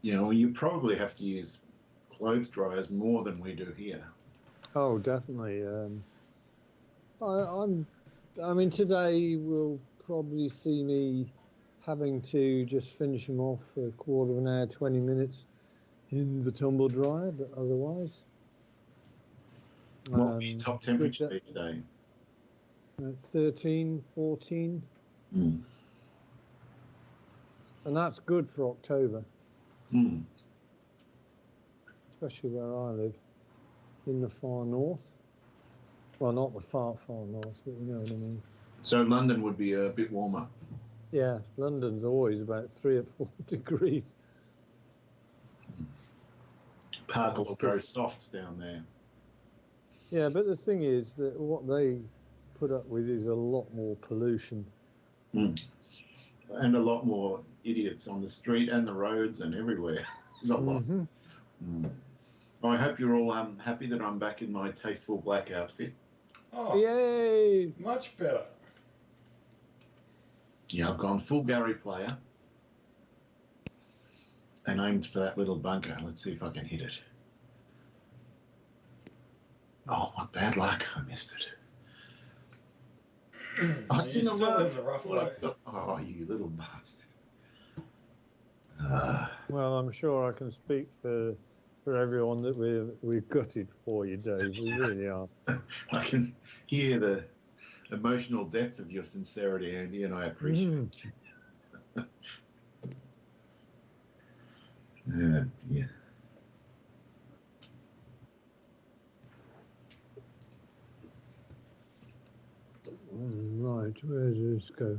You know, you probably have to use clothes dryers more than we do here. Oh, definitely. I mean, today will probably see me having to just finish them off for a quarter of an hour, 20 minutes in the tumble dryer, but otherwise. What will be your top temperature today? 13, 14. Mm. And that's good for October. Mm. Especially where I live, in the far north. Well, not the far, far north, but you know what I mean. So London would be a bit warmer. Yeah, London's always about 3 or 4 degrees. Park will grow soft down there. Yeah, but the thing is that what they put up with is a lot more pollution. Mm. And a lot more idiots on the street and the roads and everywhere. There's a lot. Mm. Well, I hope you're all happy that I'm back in my tasteful black outfit. Oh, yay! Much better. Yeah, I've gone full Gary player and aimed for that little bunker. Let's see if I can hit it. Oh, what bad luck. I missed it. Oh, it's in the rough. Oh, you little bastard. Well, I'm sure I can speak for everyone that we're gutted for you, Dave. We really are. I can hear the emotional depth of your sincerity, Andy, and I appreciate it. Oh, dear. Right, where does this go?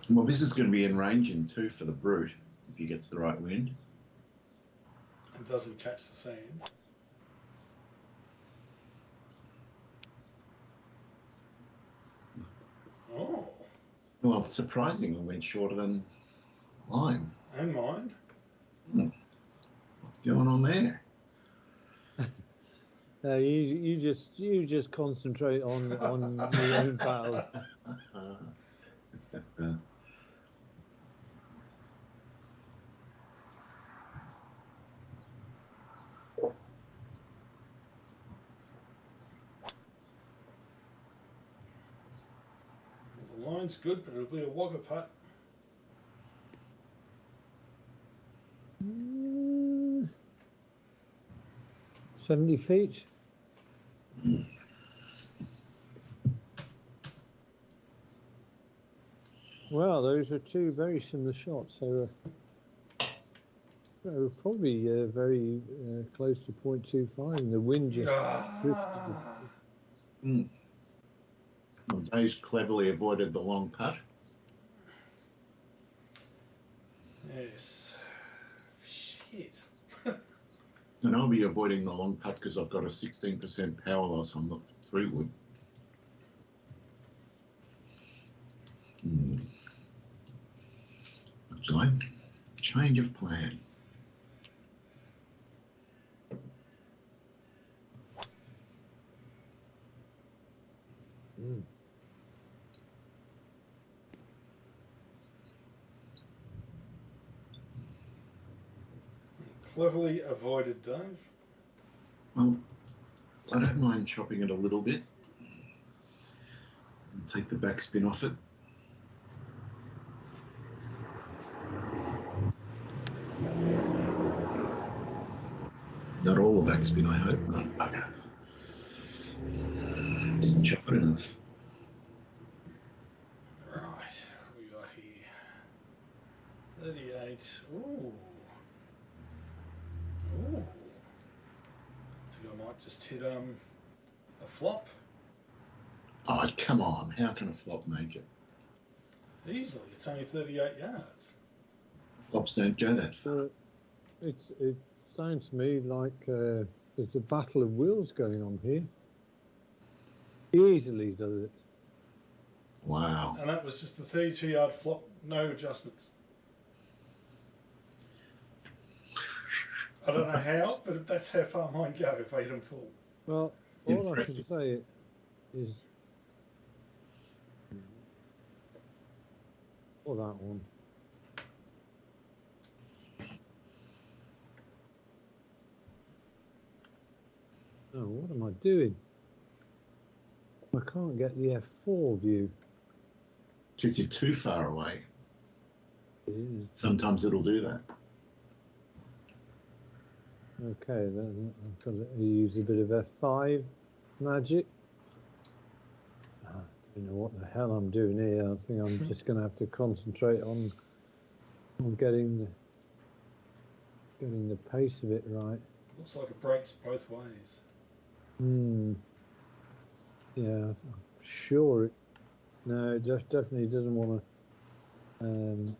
Well, this is going to be in ranging too for the brute if he gets the right wind. And doesn't catch the sand. Oh. Well, surprisingly went shorter than mine. And mine. What's going on there? You just concentrate on your own battles. The line's good, but it'll be a wogger putt. 70 feet. Well, those are two very similar shots. They were probably very close to 0.25, and the wind just drifted. Well, Dave's cleverly avoided the long putt. Yes. Shit. And I'll be avoiding the long putt because I've got a 16% power loss on the 3-wood. Looks like change of plan. Cleverly avoided, Dave. Well, I don't mind chopping it a little bit and take the backspin off it. Not all the backspin, I hope. Oh, bugger. Didn't chop it enough. Right, what we got here? 38. Ooh. Ooh. I think I might just hit a flop. Oh, come on. How can a flop make it? Easily. It's only 38 yards. Flops don't go that far. It sounds to me like there's a battle of wills going on here. He easily does it. Wow. And that was just a 32-yard flop, no adjustments. I don't know how, but that's how far mine go if I hit them full. Well, all I can say is Or that one. Oh, what am I doing? I can't get the F4 view. Because you're too far away. Yeah. Sometimes it'll do that. Okay, then I've got to use a bit of F5 magic. I don't know what the hell I'm doing here. I think I'm just going to have to concentrate on getting the pace of it right. Looks like it breaks both ways. Yeah, I'm sure it. No, it just definitely doesn't want to.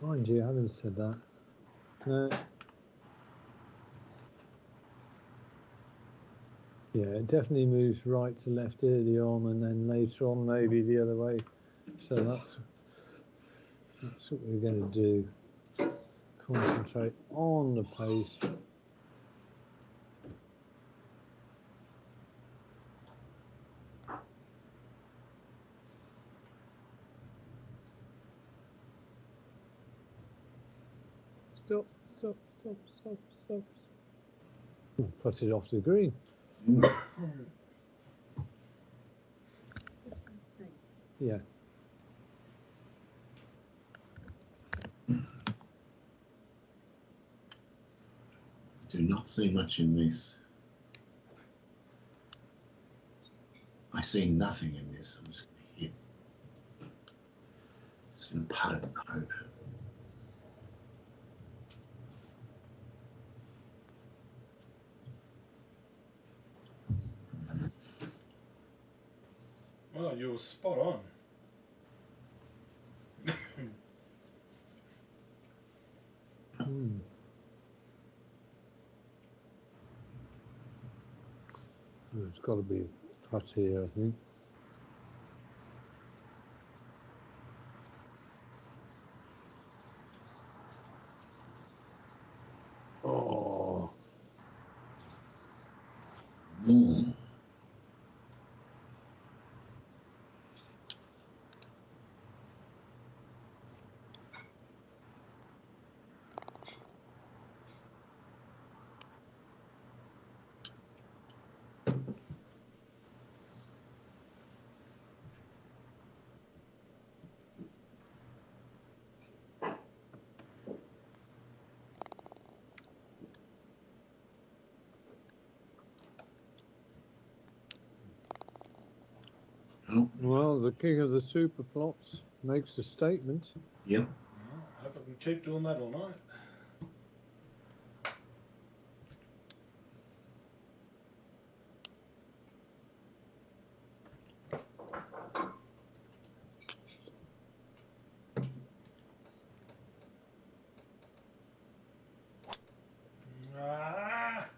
Mind you, having said that, no. Yeah, it definitely moves right to left early on, and then later on maybe the other way. So that's what we're going to do. Concentrate on the pace. Stop. Put it off the green. Yeah. Do not see much in this. I see nothing in this. I'm just going to hit. Just going to putt it and hope. Well, you were spot on. It's got to be a putt here, I think. Oh. Well, the king of the super plots makes a statement. Yep. Well, I hope I can keep doing that all night. Ah!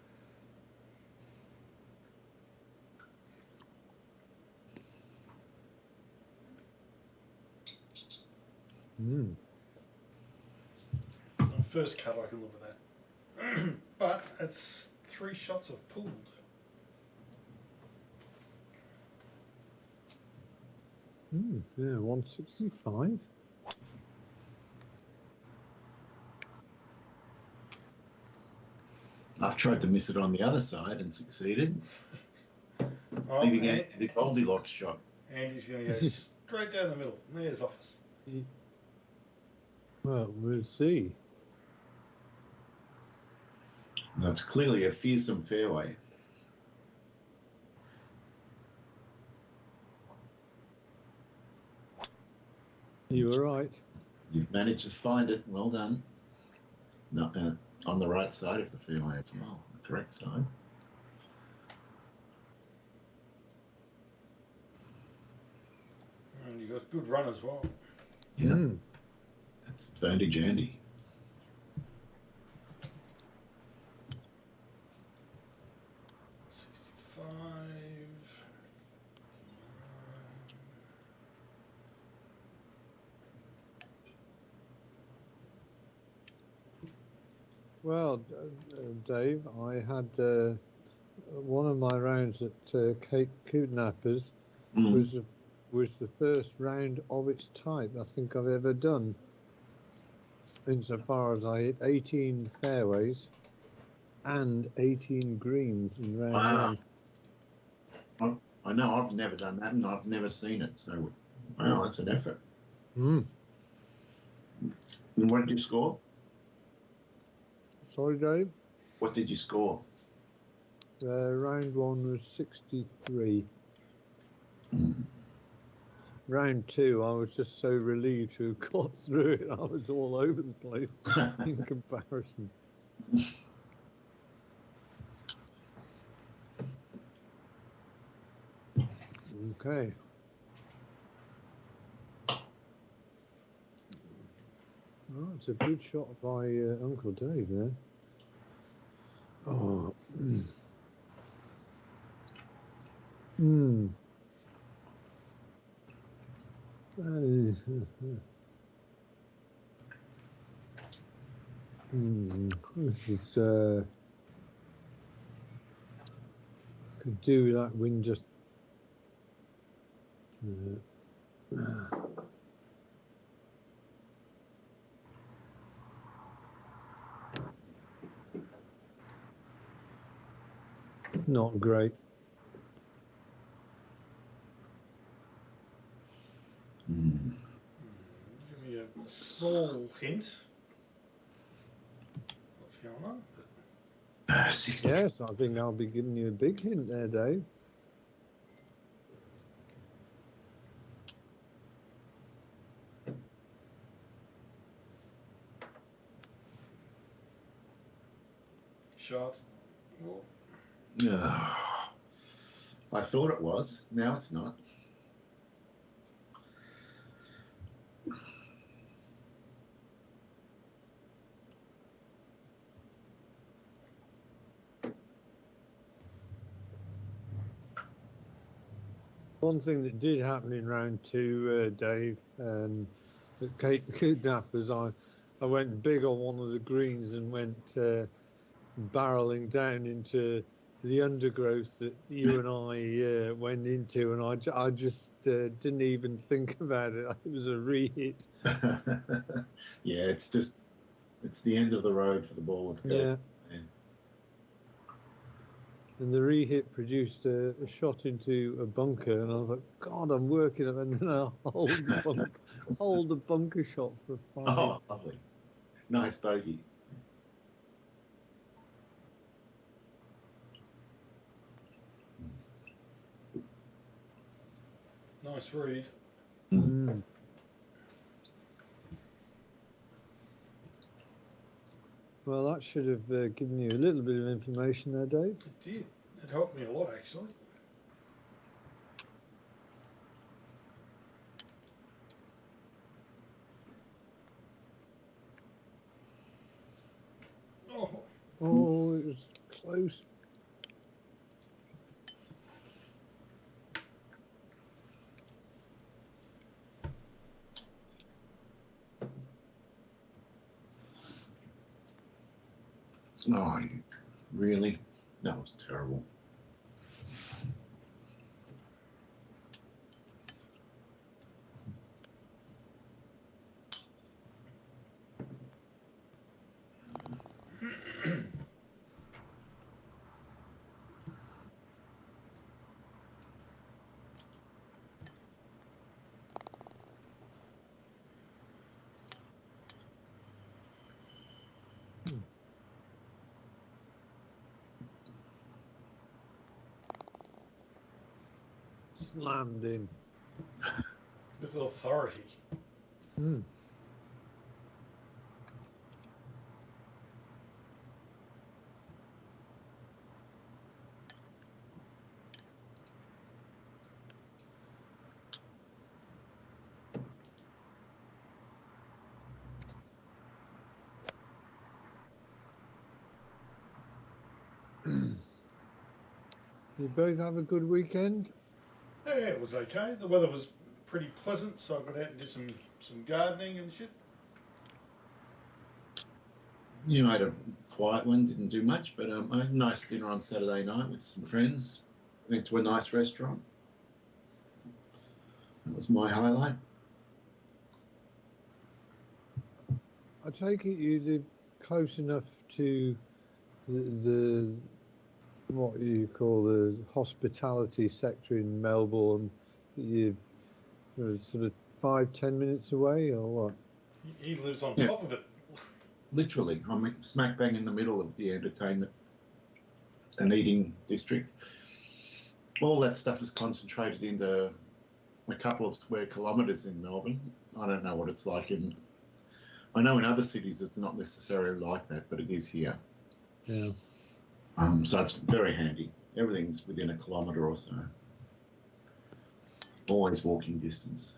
On first cut, I can live with that. But it's 3 shots I've pulled. Yeah, 165. I've tried to miss it on the other side and succeeded. Oh, Leaving out the Goldilocks shot. Andy's going to go straight down the middle. Mayor's office. Well, we'll see. That's clearly a fearsome fairway. You were right. You've managed to find it. Well done. No, on the right side of the fairway as well. The correct side. And you got good run as well. Yeah. That's advantage Andy. Well, Dave, I had one of my rounds at Cape Kidnappers was was the first round of its type I think I've ever done. Insofar as I hit 18 fairways and 18 greens in round Wow. one. I know I've never done that and I've never seen it. So, wow, that's an effort. Mm. And what did you score? Sorry, Dave? What did you score? Round one was 63. Mm. Round two, I was just so relieved to have got through it. I was all over the place in comparison. Okay. Oh, it's a good shot by Uncle Dave there. Oh. Hmm. This is could do that wind just not great. Mm. Give me a small hint. What's going on? 60. Yes, I think I'll be giving you a big hint there, Dave. Shot. Oh. I thought it was. Now it's not. One thing that did happen in round two, Dave, at Cape Kidnappers, I went big on one of the greens and went barreling down into the undergrowth that you and I went into, and I just didn't even think about it. It was a re-hit. Yeah, it's the end of the road for the ball with Yeah. And the re-hit produced a shot into a bunker, and I was like, God, I'm working it, and then I hold the bunker shot for 5. Oh, lovely. Nice bogey. Nice read. Mm. Well, that should have given you a little bit of information there, Dave. It did. It helped me a lot, actually. Oh, it was close. Oh, really? That was terrible. Slammed in. With authority. Mm. You both have a good weekend? Yeah, it was okay. The weather was pretty pleasant, so I got out and did some gardening and shit. You made a quiet one, didn't do much, but I had a nice dinner on Saturday night with some friends. Went to a nice restaurant. That was my highlight. I take it you live close enough to the what you call the hospitality sector in Melbourne. You sort of 5-10 minutes away, or what? He lives on Yeah. top of it. Literally, I'm smack bang in the middle of the entertainment and eating district. All that stuff is concentrated into a couple of square kilometres in Melbourne. I don't know what it's like I know in other cities it's not necessarily like that, but it is here. Yeah. So it's very handy. Everything's within a kilometre or so. Always walking distance.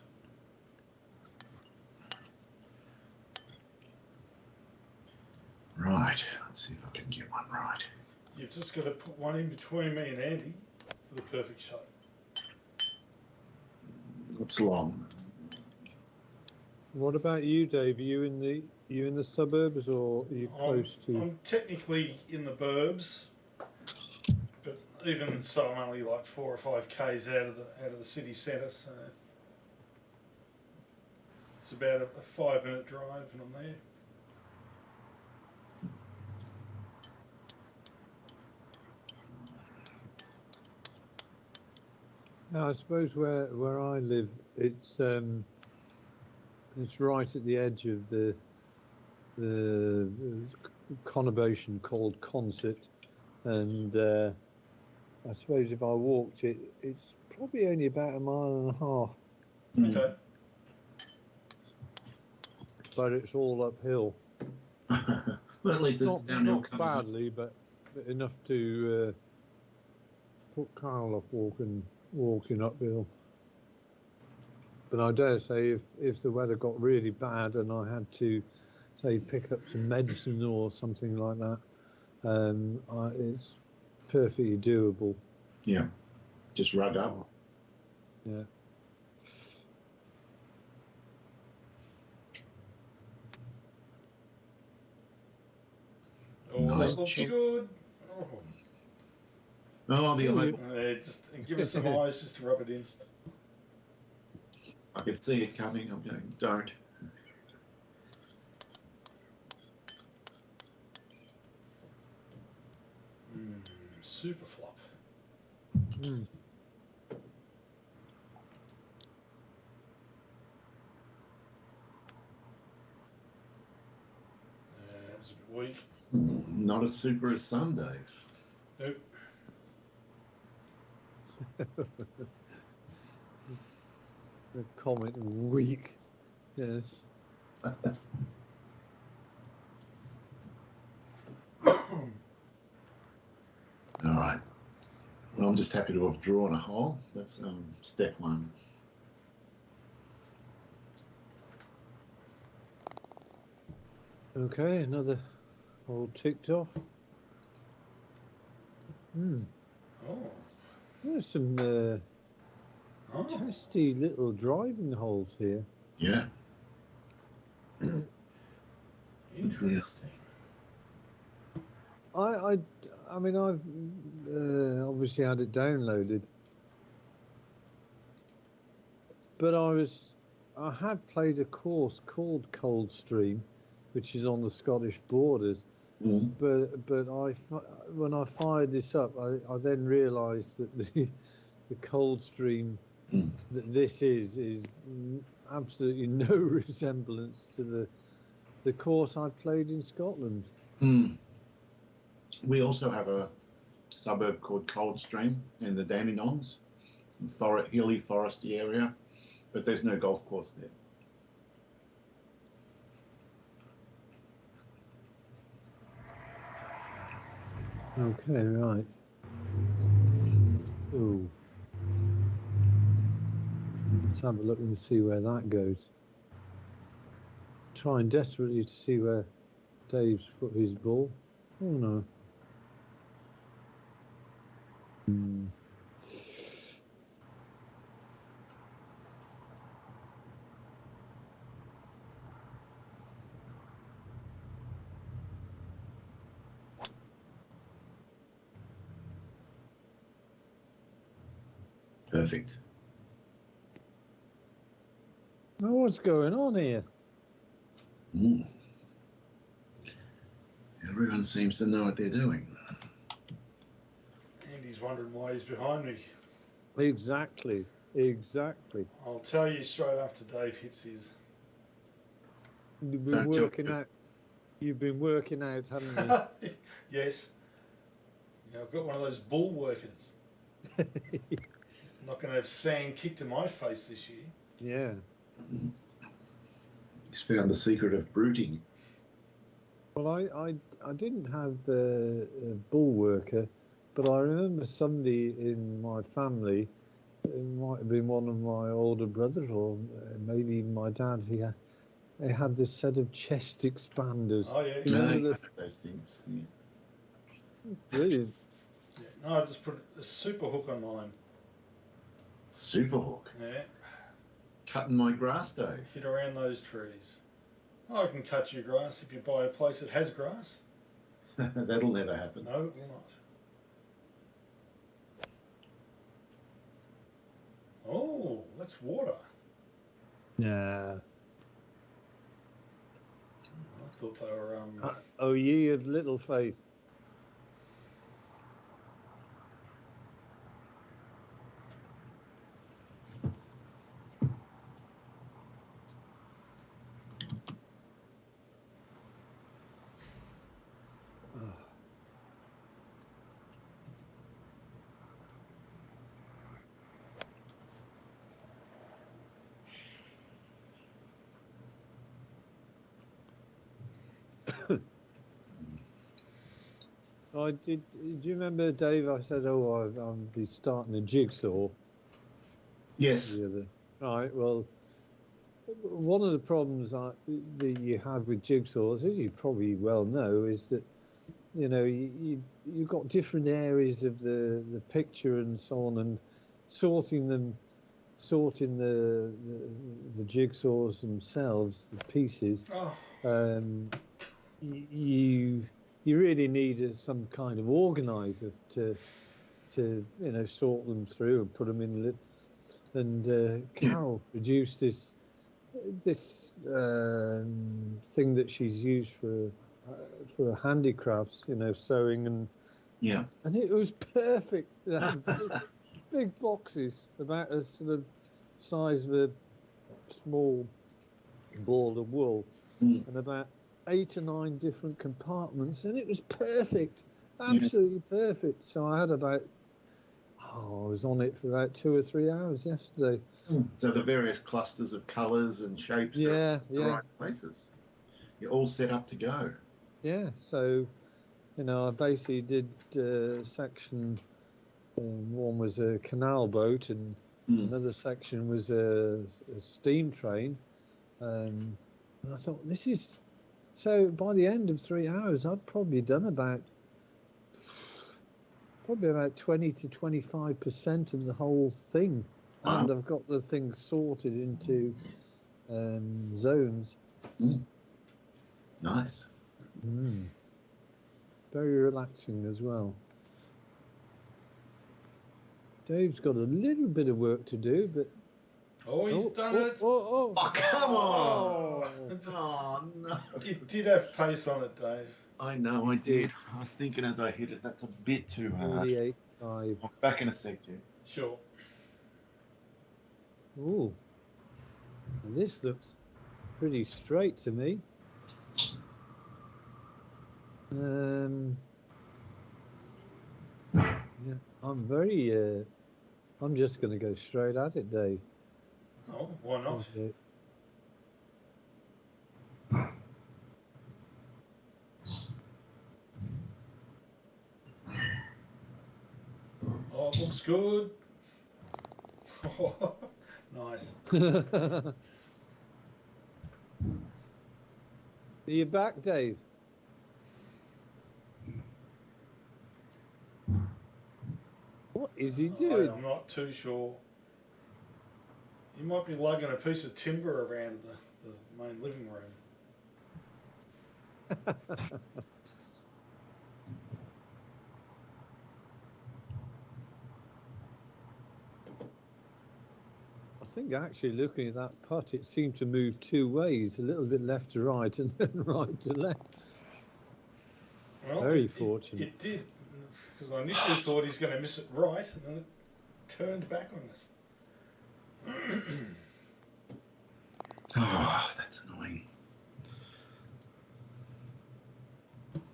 Right, let's see if I can get one right. You've just got to put one in between me and Andy for the perfect shot. It's long. What about you, Dave? Are you in the suburbs, or are you close to? I'm technically in the burbs, but even so, I'm only like 4 or 5 k's out of the city centre. So it's about a 5-minute drive, and I'm there. No, I suppose where I live, it's right at the edge of the conurbation called Concert, and I suppose if I walked it, it's probably only about a mile and a half, Okay. but it's all uphill. Well, at least it's downhill Not coming up. badly, but enough to put Carl off walking uphill. But I dare say if the weather got really bad and I had to, say, pick up some medicine or something like that, it's perfectly doable. Yeah, just rug up. Oh, yeah. Oh, Nice. that looks good. Oh, the eye. Just give us some eyes just to rub it in. I can see it coming. I'm going, don't. Super flop. It was a bit weak. Not as super as some, Dave. Nope. The comment weak, yes. All right. Well, I'm just happy to have drawn a hole. That's step one. Okay, another hole ticked off. Oh. There's some testy little driving holes here. Yeah. Interesting. I mean, I've obviously had it downloaded, but I had played a course called Coldstream, which is on the Scottish borders. But when I fired this up, I then realised that the Coldstream that this is absolutely no resemblance to the course I played in Scotland. We also have a suburb called Coldstream in the Dandenongs, hilly foresty area, but there's no golf course there. Okay, right. Ooh. Let's have a look and see where that goes. Trying desperately to see where Dave's put his ball. Oh no. Perfect. What's going on here? Mm. Everyone seems to know what they're doing. Andy's wondering why he's behind me. Exactly. I'll tell you straight after Dave hits his. You've been Don't tell working me. out. You've been working out, haven't you? Yes. Yeah, I've got one of those bull workers. I'm not going to have sand kicked in my face this year. Yeah. He's found the secret of brooding. Well, I didn't have a bull worker, but I remember somebody in my family, it might have been one of my older brothers or maybe my dad, they had this set of chest expanders. Oh, yeah. You No, remember you the have those things. Yeah. brilliant? Yeah. No, I just put a super hook on mine. Super hook. Yeah. Cutting my grass, Dave. Hit around those trees. I can cut your grass if you buy a place that has grass. That'll never happen. No, it will not. Oh, that's water. Yeah. I thought they were. Oh, ye of little faith. Do you remember, Dave? I said, I'll be starting a jigsaw. Yes. The other. Right. Well, one of the problems that you have with jigsaws, as you probably well know, is that you've got different areas of the picture and so on, and sorting the jigsaws themselves, the pieces. Oh. You really need some kind of organizer to sort them through and put them in. And Carol produced this thing that she's used for handicrafts, sewing and it was perfect. Big boxes about a sort of size of a small ball of wool, and about 8 or 9 different compartments, and it was perfect, absolutely perfect. So I had I was on it for about 2 or 3 hours yesterday. So the various clusters of colours and shapes are in the right places. You're all set up to go. Yeah, so I basically did section. One was a canal boat, and another section was a steam train. And I thought, this is... So by the end of 3 hours, I'd probably done about 20 to 25% of the whole thing. Wow. And I've got the thing sorted into zones. Nice. Very relaxing as well. Dave's got a little bit of work to do, but... He's done it. Oh, come on. Oh, no. It did have pace on it, Dave. I know, I did. I was thinking as I hit it, that's a bit too hard. 48.5. I'm back in a sec, Jess. Sure. Oh, this looks pretty straight to me. Yeah, I'm just going to go straight at it, Dave. Oh, why not? Okay. Oh, it looks good. Nice. Are you back, Dave? What is he doing? I'm not too sure. He might be lugging a piece of timber around the main living room. think actually looking at that putt, it seemed to move two ways, a little bit left to right and then right to left. Well, Very fortunate. It did, because I initially thought he's going to miss it right, and then it turned back on us. Oh, that's annoying.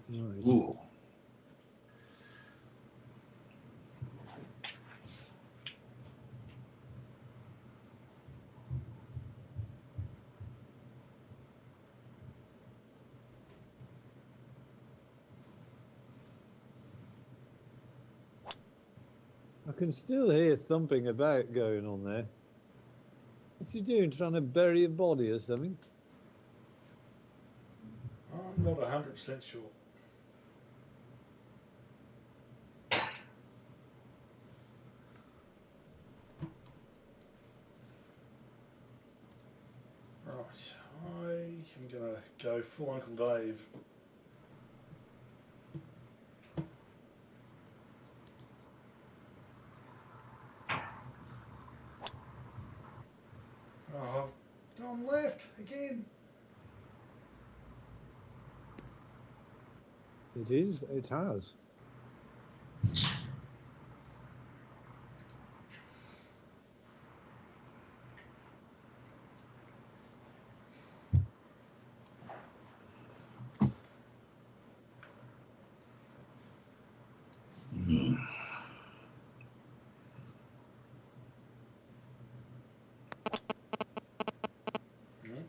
Right. Ooh. I can still hear thumping about going on there. What's he doing, trying to bury a body or something? I'm not 100% sure. Right, I am going to go full Uncle Dave. Oh, I've gone left again. It has.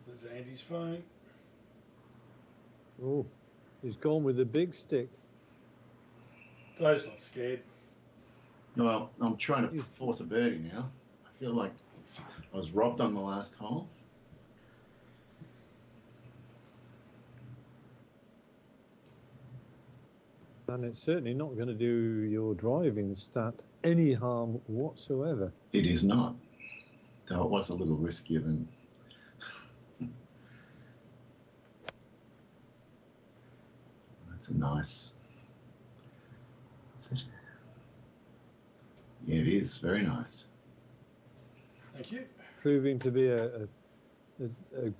There's Andy's phone. Oh, he's gone with the big stick. Dave's not scared. Well, I'm trying to force a birdie now. I feel like I was robbed on the last hole. And it's certainly not going to do your driving stat any harm whatsoever. It is not. Though it was a little riskier than... That's a nice... That's it. Yeah, it is. Very nice. Thank you. Proving to be a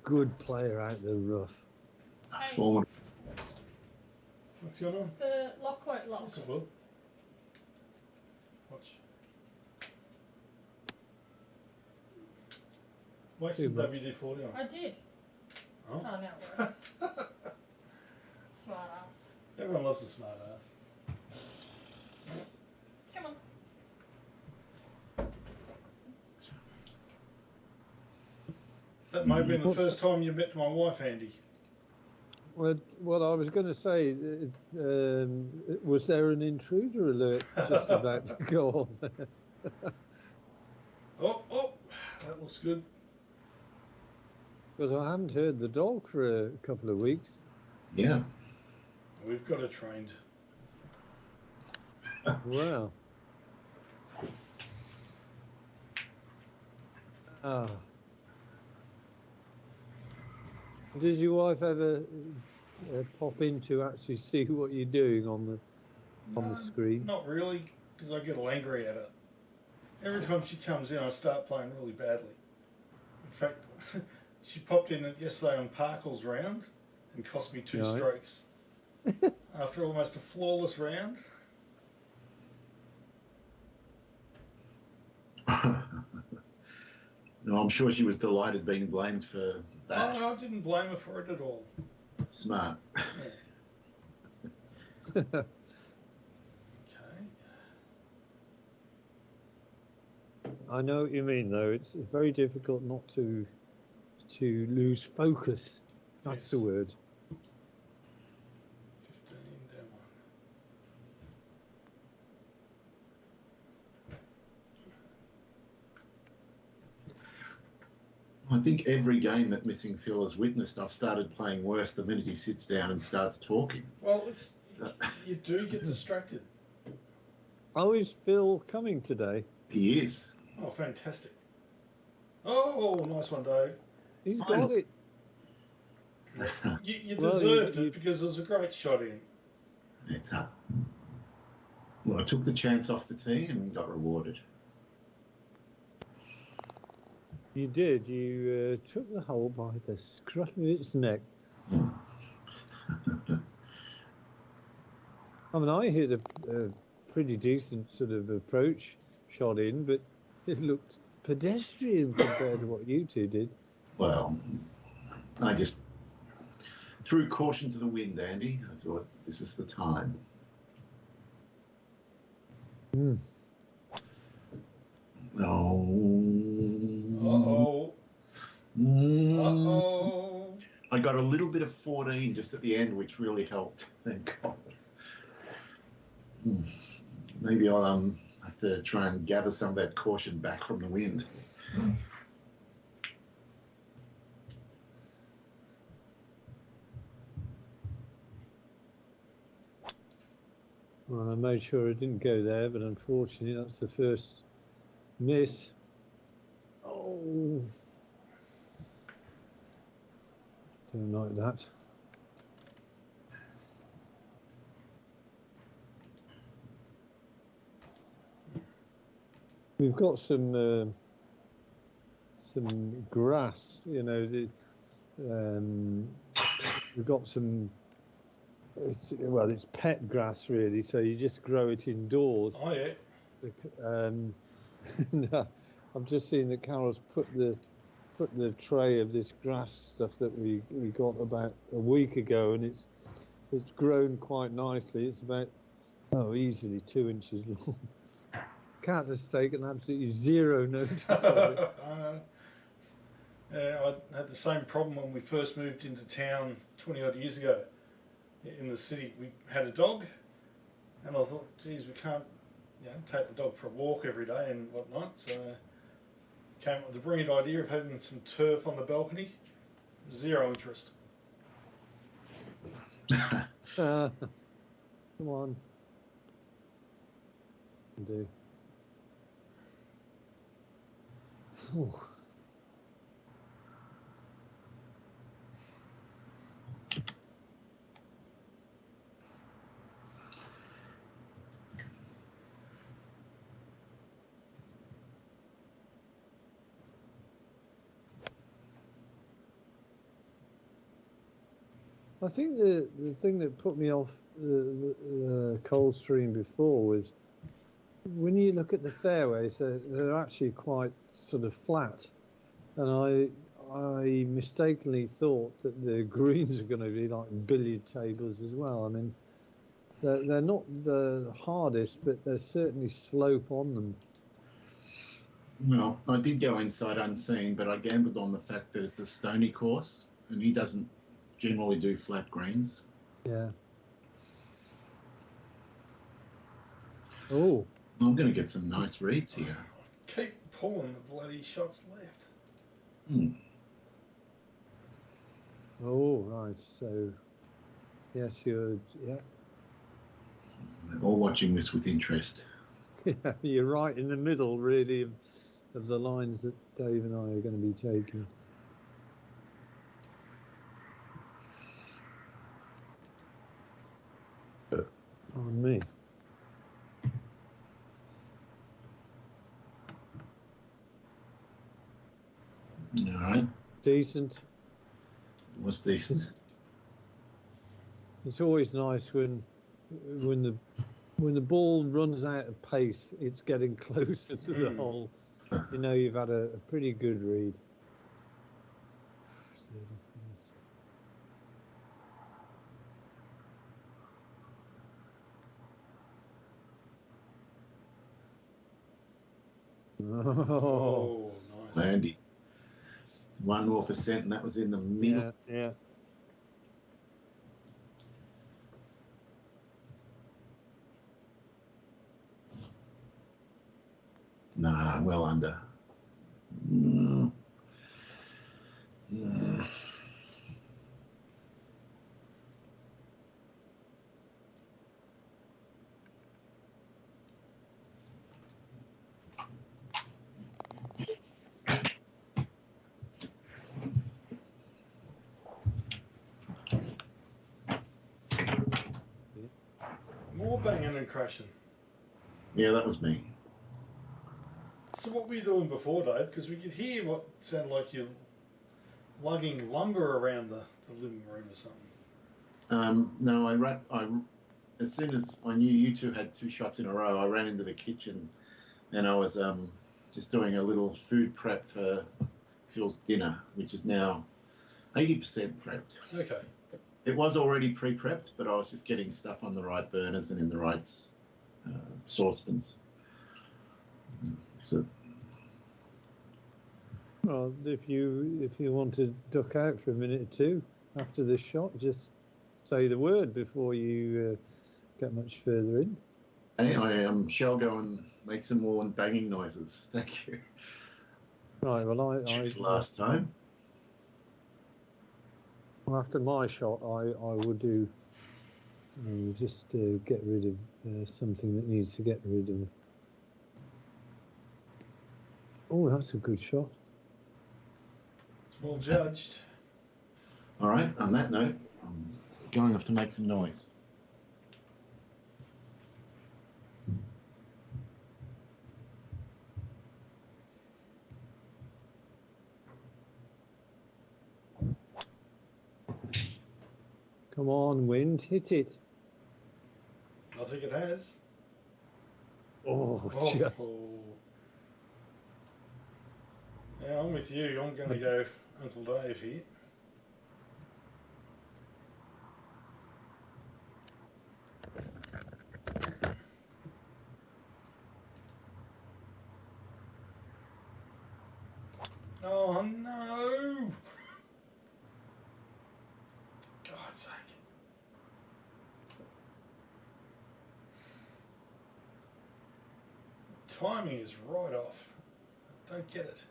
good player out the rough. A formidable. What's going on? The lock won't lock. Yes, it will. Watch. Wax some WD-40 on. I did. Oh. Oh, now it works. Smart ass. Everyone loves a smart ass. Come on. That may have been the first time you met my wife, Andy. Well, what I was going to say, was there an intruder alert just about to go off there? Oh, that looks good. Because I haven't heard the dog for a couple of weeks. Yeah. We've got her trained. Wow. Ah. Does your wife ever pop in to actually see what you're doing on the screen? Not really, because I get all angry at her. Every time she comes in, I start playing really badly. In fact, she popped in yesterday on Parkle's round and cost me 2 strokes. After almost a flawless round. No, I'm sure she was delighted being blamed for that. Oh, I didn't blame her for it at all. Smart. Yeah. Okay. I know what you mean, though. It's very difficult not to lose focus. That's Yes. the word. 15 down 1. I think every game that Missing Phil has witnessed, I've started playing worse the minute he sits down and starts talking. Well, you do get distracted. Oh, is Phil coming today? He is. Oh, fantastic. Oh, nice one, Dave. He's got it. You Well, deserved you- it because it was a great shot in. It's up. Well, I took the chance off the tee and got rewarded. You did. You took the hole by the scruff of its neck. I mean, I hit a pretty decent sort of approach shot in, but it looked pedestrian compared to what you two did. Well, I just threw caution to the wind, Andy. I thought, this is the time. Mm. Oh. Uh-oh. Mm. Uh-oh. I got a little bit of 14 just at the end, which really helped. Thank God. Maybe I'll have to try and gather some of that caution back from the wind. Well, I made sure it didn't go there, but unfortunately, that's the first miss. Oh, don't like that. We've got some grass, you know. We've got some. It's pet grass really, so you just grow it indoors. Oh, yeah. No, I've just seen that Carol's put the tray of this grass stuff that we got about a week ago, and it's grown quite nicely. It's about easily 2 inches long. Cat has taken absolutely zero notice of it. I had the same problem when we first moved into town 20 odd years ago. In the city, we had a dog, and I thought, geez, we can't, take the dog for a walk every day and whatnot. So came up with the brilliant idea of having some turf on the balcony. Zero interest. Come on. Do. Ooh. I think the thing that put me off the Coldstream before was when you look at the fairways, they're actually quite sort of flat, and I mistakenly thought that the greens are going to be like billiard tables as well. I mean, they're not the hardest, but there's certainly slope on them. Well, I did go inside unseen, but I gambled on the fact that it's a stony course, and he doesn't generally do flat greens. Yeah. Oh. I'm going to get some nice reads here. Keep pulling the bloody shots left. Oh, right. So, yes, We're all watching this with interest. Yeah, you're right in the middle, really, of the lines that Dave and I are going to be taking. On me. All right. Decent. Was decent. It's always nice when the ball runs out of pace, it's getting closer to the hole. You know you've had a pretty good read. Oh, nice. Andy. 1 more percent, and that was in the middle. Yeah. Nah, well under. More banging and crashing. Yeah, that was me. So what were you doing before, Dave? Because we could hear what sounded like you're lugging lumber around the living room or something. No, as soon as I knew you two had 2 shots in a row, I ran into the kitchen and I was just doing a little food prep for Phil's dinner, which is now 80% prepped. Okay. It was already pre-prepped, but I was just getting stuff on the right burners and in the right saucepans. So, Well, if you want to duck out for a minute or two after this shot, just say the word before you get much further in. hey, I shall go and make some more banging noises. Thank you. Right. Well, Cheers last time. after my shot, I would do just get rid of something that needs to get rid of. Oh, that's a good shot. It's well judged. All right, on that note, I'm going off to make some noise. Come on, wind, hit it. I think it has. Oh, just. Yeah, I'm with you. I'm going to go Uncle Dave here. Oh no! God's sake. Timing is right off. I don't get it.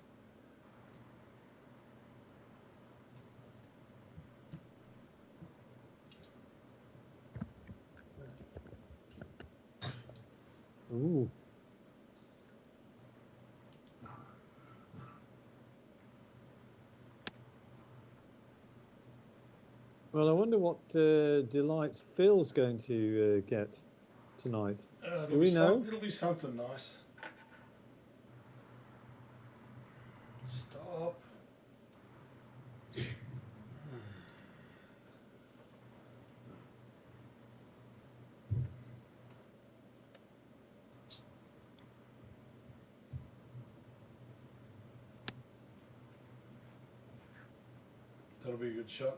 Ooh. Well, I wonder what delights Phil's going to get tonight. Do we know? It'll be something nice. Stop. That'll be a good shot.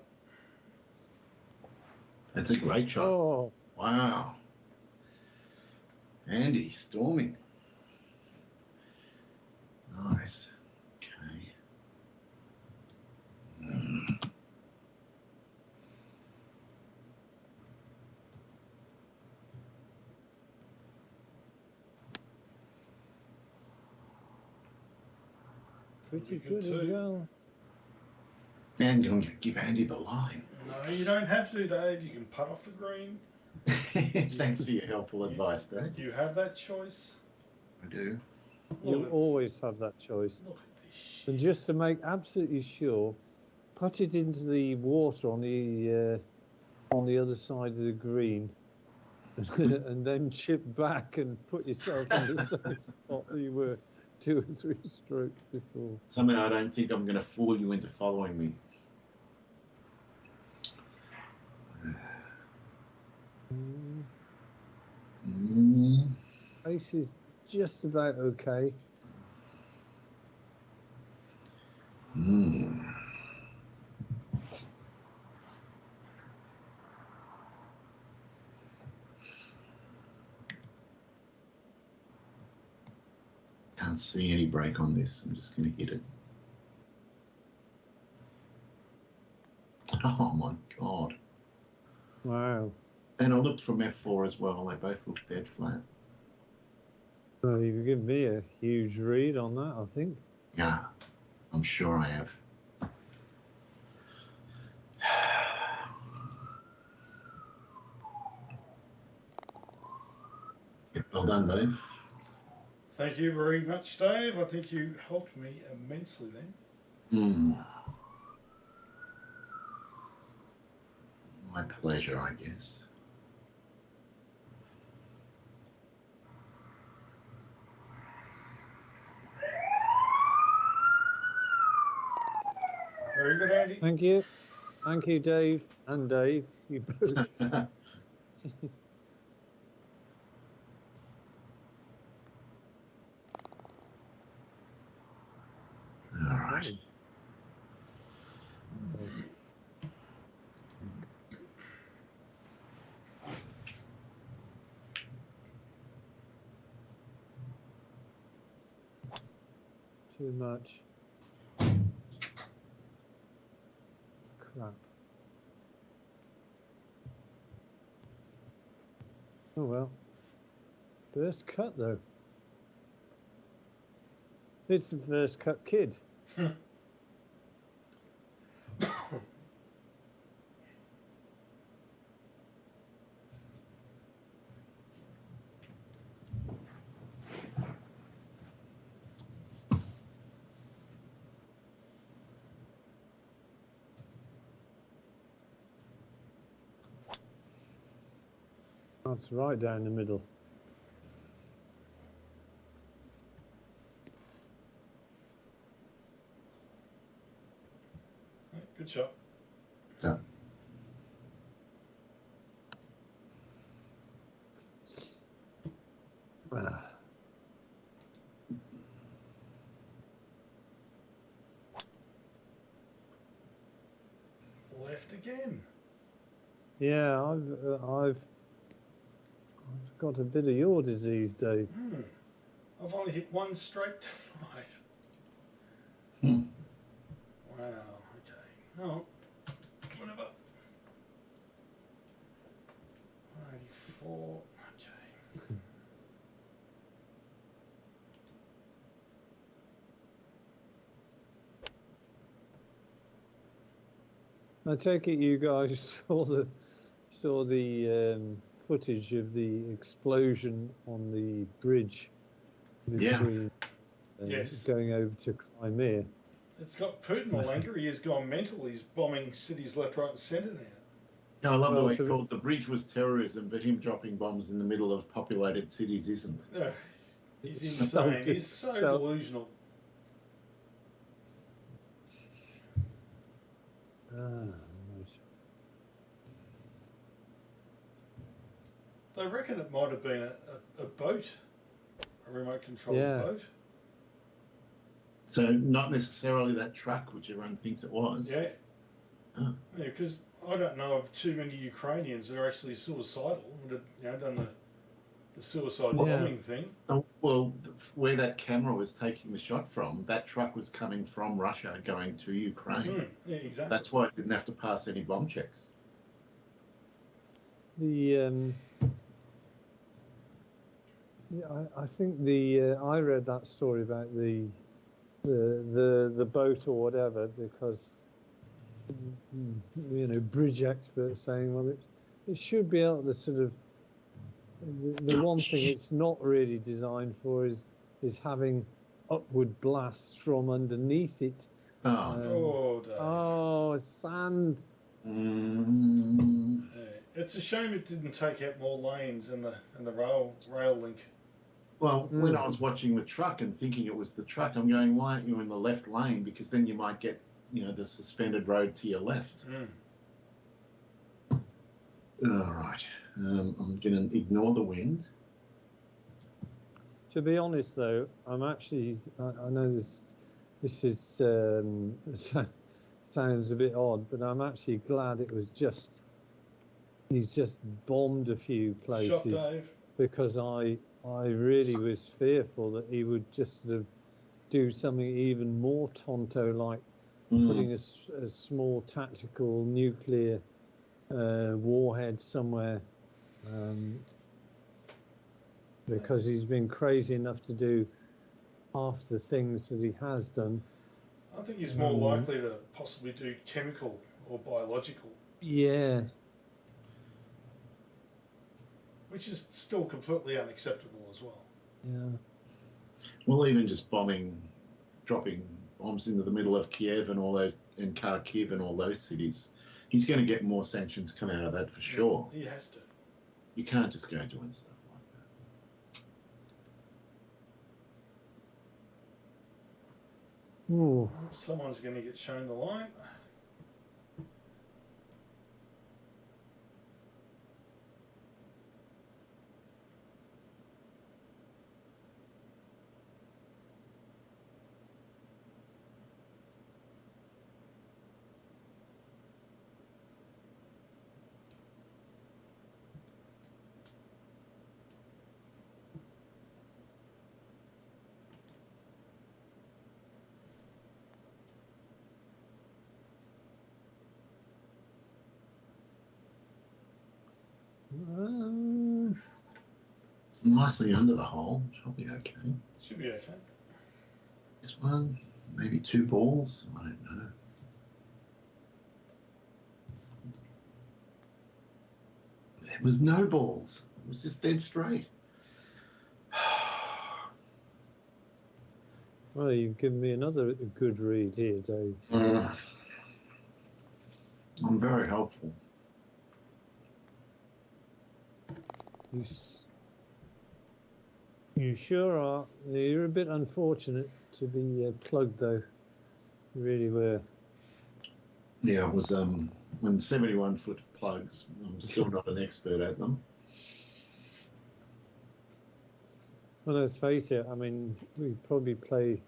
That's a great shot. Oh, Wow. Andy, storming. Nice. Okay. pretty good as well. And you're going to give Andy the line. No, you don't have to, Dave. You can putt off the green. Thanks for your helpful advice, Dave. You have that choice. I do. You'll always have that choice. Look at this shit. And just to make absolutely sure, put it into the water on the other side of the green, and then chip back and put yourself in the same spot that you were 2 or 3 strokes before. Somehow I don't think I'm going to fool you into following me. Pace is just about okay. Can't see any break on this. I'm just going to hit it. Oh my God. Wow. And I looked from F4 as well. They both look dead flat. Well, you've given me a huge read on that, I think. Yeah, I'm sure I have. Well done, Dave. Thank you very much, Dave. I think you helped me immensely then. My pleasure, I guess. Very good, Andy. Thank you, Dave and Dave. You both. All right. Too much. Crap. Oh well. First cut though. It's the first cut kid. That's right down the middle. Good shot. Yeah. Left again. Yeah, I've got a bit of your disease, Dave. I've only hit one straight tonight. Hmm. Wow, okay. Oh, whatever. 184, okay. I take it you guys saw the footage of the explosion on the bridge between Yes. going over to Crimea. It's got Putin all angry. He's gone mental. He's bombing cities left, right, and centre now. Yeah, I love the Well, way he so- called the bridge was terrorism, but him dropping bombs in the middle of populated cities isn't. He's insane. So- He's so so- delusional. Right. They reckon it might have been a boat, a remote controlled Yeah. boat. So not necessarily that truck, which everyone thinks it was. Yeah. Oh. Yeah, because I don't know of too many Ukrainians that are actually suicidal, that have done the suicide Yeah. bombing thing. Oh, well, where that camera was taking the shot from, that truck was coming from Russia going to Ukraine. Yeah, exactly. That's why it didn't have to pass any bomb checks. I think I read that story about the boat or whatever, because bridge experts saying, well, it should be able to sort of the one thing it's not really designed for is having upward blasts from underneath it. Dave. Sand. Mm. Yeah. It's a shame it didn't take out more lanes and the rail link. Well, when I was watching the truck and thinking it was the truck, I'm going, why aren't you in the left lane? Because then you might get, the suspended road to your left. All right. I'm going to ignore the wind. To be honest, though, I'm actually. I know this is sounds a bit odd, but I'm actually glad it was just. He's just bombed a few places. Shot, Dave. Because I really was fearful that he would just sort of do something even more Tonto-like, putting a small tactical nuclear warhead somewhere, because he's been crazy enough to do half the things that he has done. I think he's more likely to possibly do chemical or biological. Yeah. Which is still completely unacceptable as well. Yeah. Well, even just dropping bombs into the middle of Kiev and Kharkiv and all those cities, he's going to get more sanctions come out of that for sure. He has to. You can't just go doing stuff like that. Ooh. Someone's going to get shown the light. It's nicely under the hole. Should be okay. Should be okay. This one, maybe 2 balls. I don't know. There was no balls. It was just dead straight. Well, you've given me another good read here, Dave. I'm very helpful. You sure are. You're a bit unfortunate to be plugged, though. You really were. Yeah, it was when 71-foot plugs. I'm still not an expert at them. Well, let's face it. I mean, we probably play.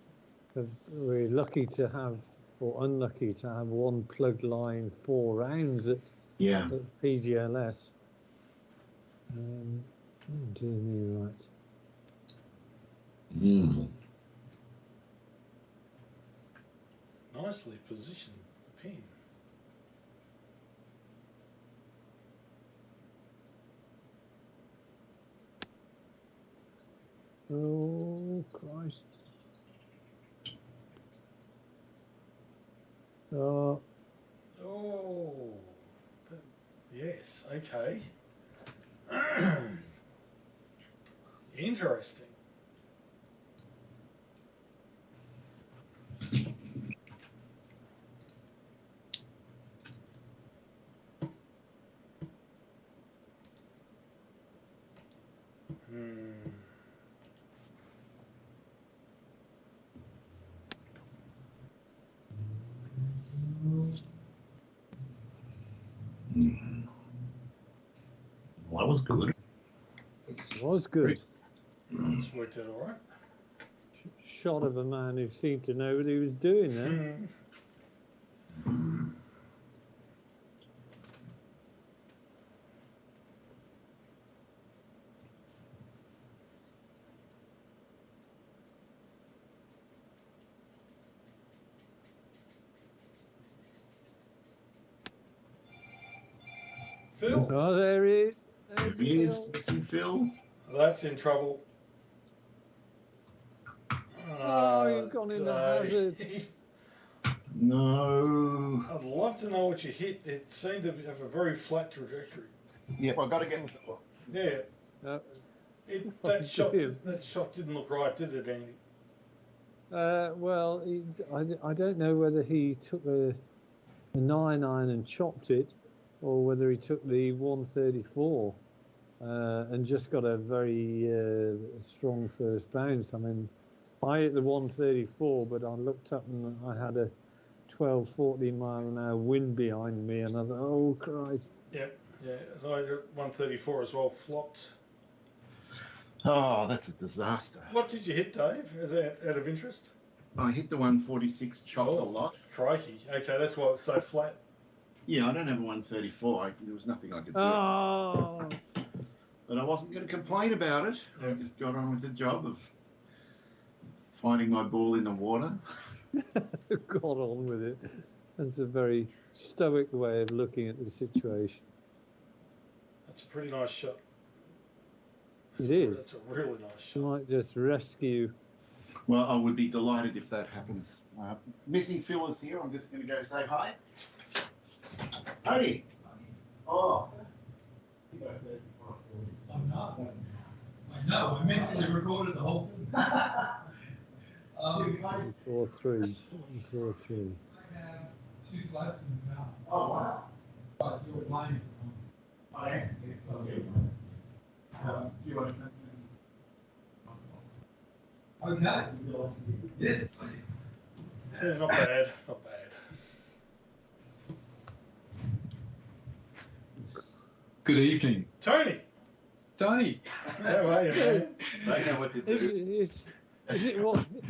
We're lucky to have, or unlucky to have, one plugged line 4 rounds at PGLS. Oh dear me, right. Nicely positioned pin. Oh Christ! Oh. Oh, yes. Okay. Interesting. Well, that was good. It was good. It's worked out all right. Shot of a man who seemed to know what he was doing there. Phil. Oh, there he is. There he is, missing Phil. That's in trouble. Oh, you've gone in the hazard. No. I'd love to know what you hit. It seemed to have a very flat trajectory. Yeah, I've got to get. Yeah. That shot didn't look right, did it, Andy? Well, I don't know whether he took a 9-iron and chopped it, or whether he took the 134 and just got a very strong first bounce. I mean, I hit the 134, but I looked up and I had a 12, 14 mile an hour wind behind me, and I thought, oh Christ. Yeah. So I got 134 as well, flopped. Oh, that's a disaster. What did you hit, Dave? Is that out of interest? I hit the 146, chopped a lot. Crikey. Okay, that's why it's so flat. Yeah, I don't have a 134. There was nothing I could do. Oh. But I wasn't going to complain about it. I just got on with the job of finding my ball in the water. Got on with it. That's a very stoic way of looking at the situation. That's a pretty nice shot. It is. That's a really nice shot. You might just rescue. Well, I would be delighted if that happens. Missing Phil is here. I'm just going to go say hi. Tony. Oh. I know, I mentally recorded the whole thing. 4-3. 4-3. I have 2 slabs in the car. Oh, wow. But you're playing. I am. Do you want to... Okay. Yes, please. Yeah, not bad. Not bad. Good evening. Tony! Tony! How are you, man? They know what to do.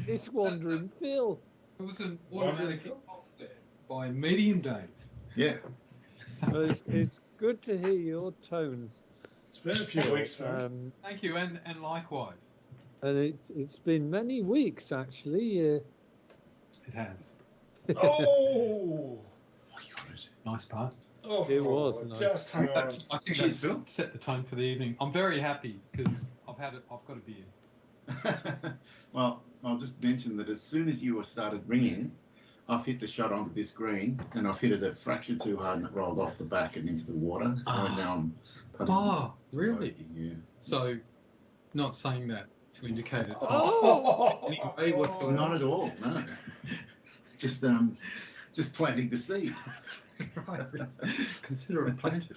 It's Wandering Phil. It was an automatic impulse there by Medium Dave. Yeah. Well, it's good to hear your tones. It's been a few weeks, man. Thank you, and likewise. And it's been many weeks, actually. It has. Oh! Nice part. Oh, It was nice. just hung on. I think that's set the tone for the evening. I'm very happy because I've got a beer. Well, I'll just mention that as soon as you started ringing, I've hit the shot onto this green, and I've hit it a fraction too hard, and it rolled off the back and into the water. So now I'm putting. Oh, really? Yeah. So, not saying that to indicate it's Oh, not anyway whatsoever. Not at all. No. Just planting the seed. Right. Consider it planted.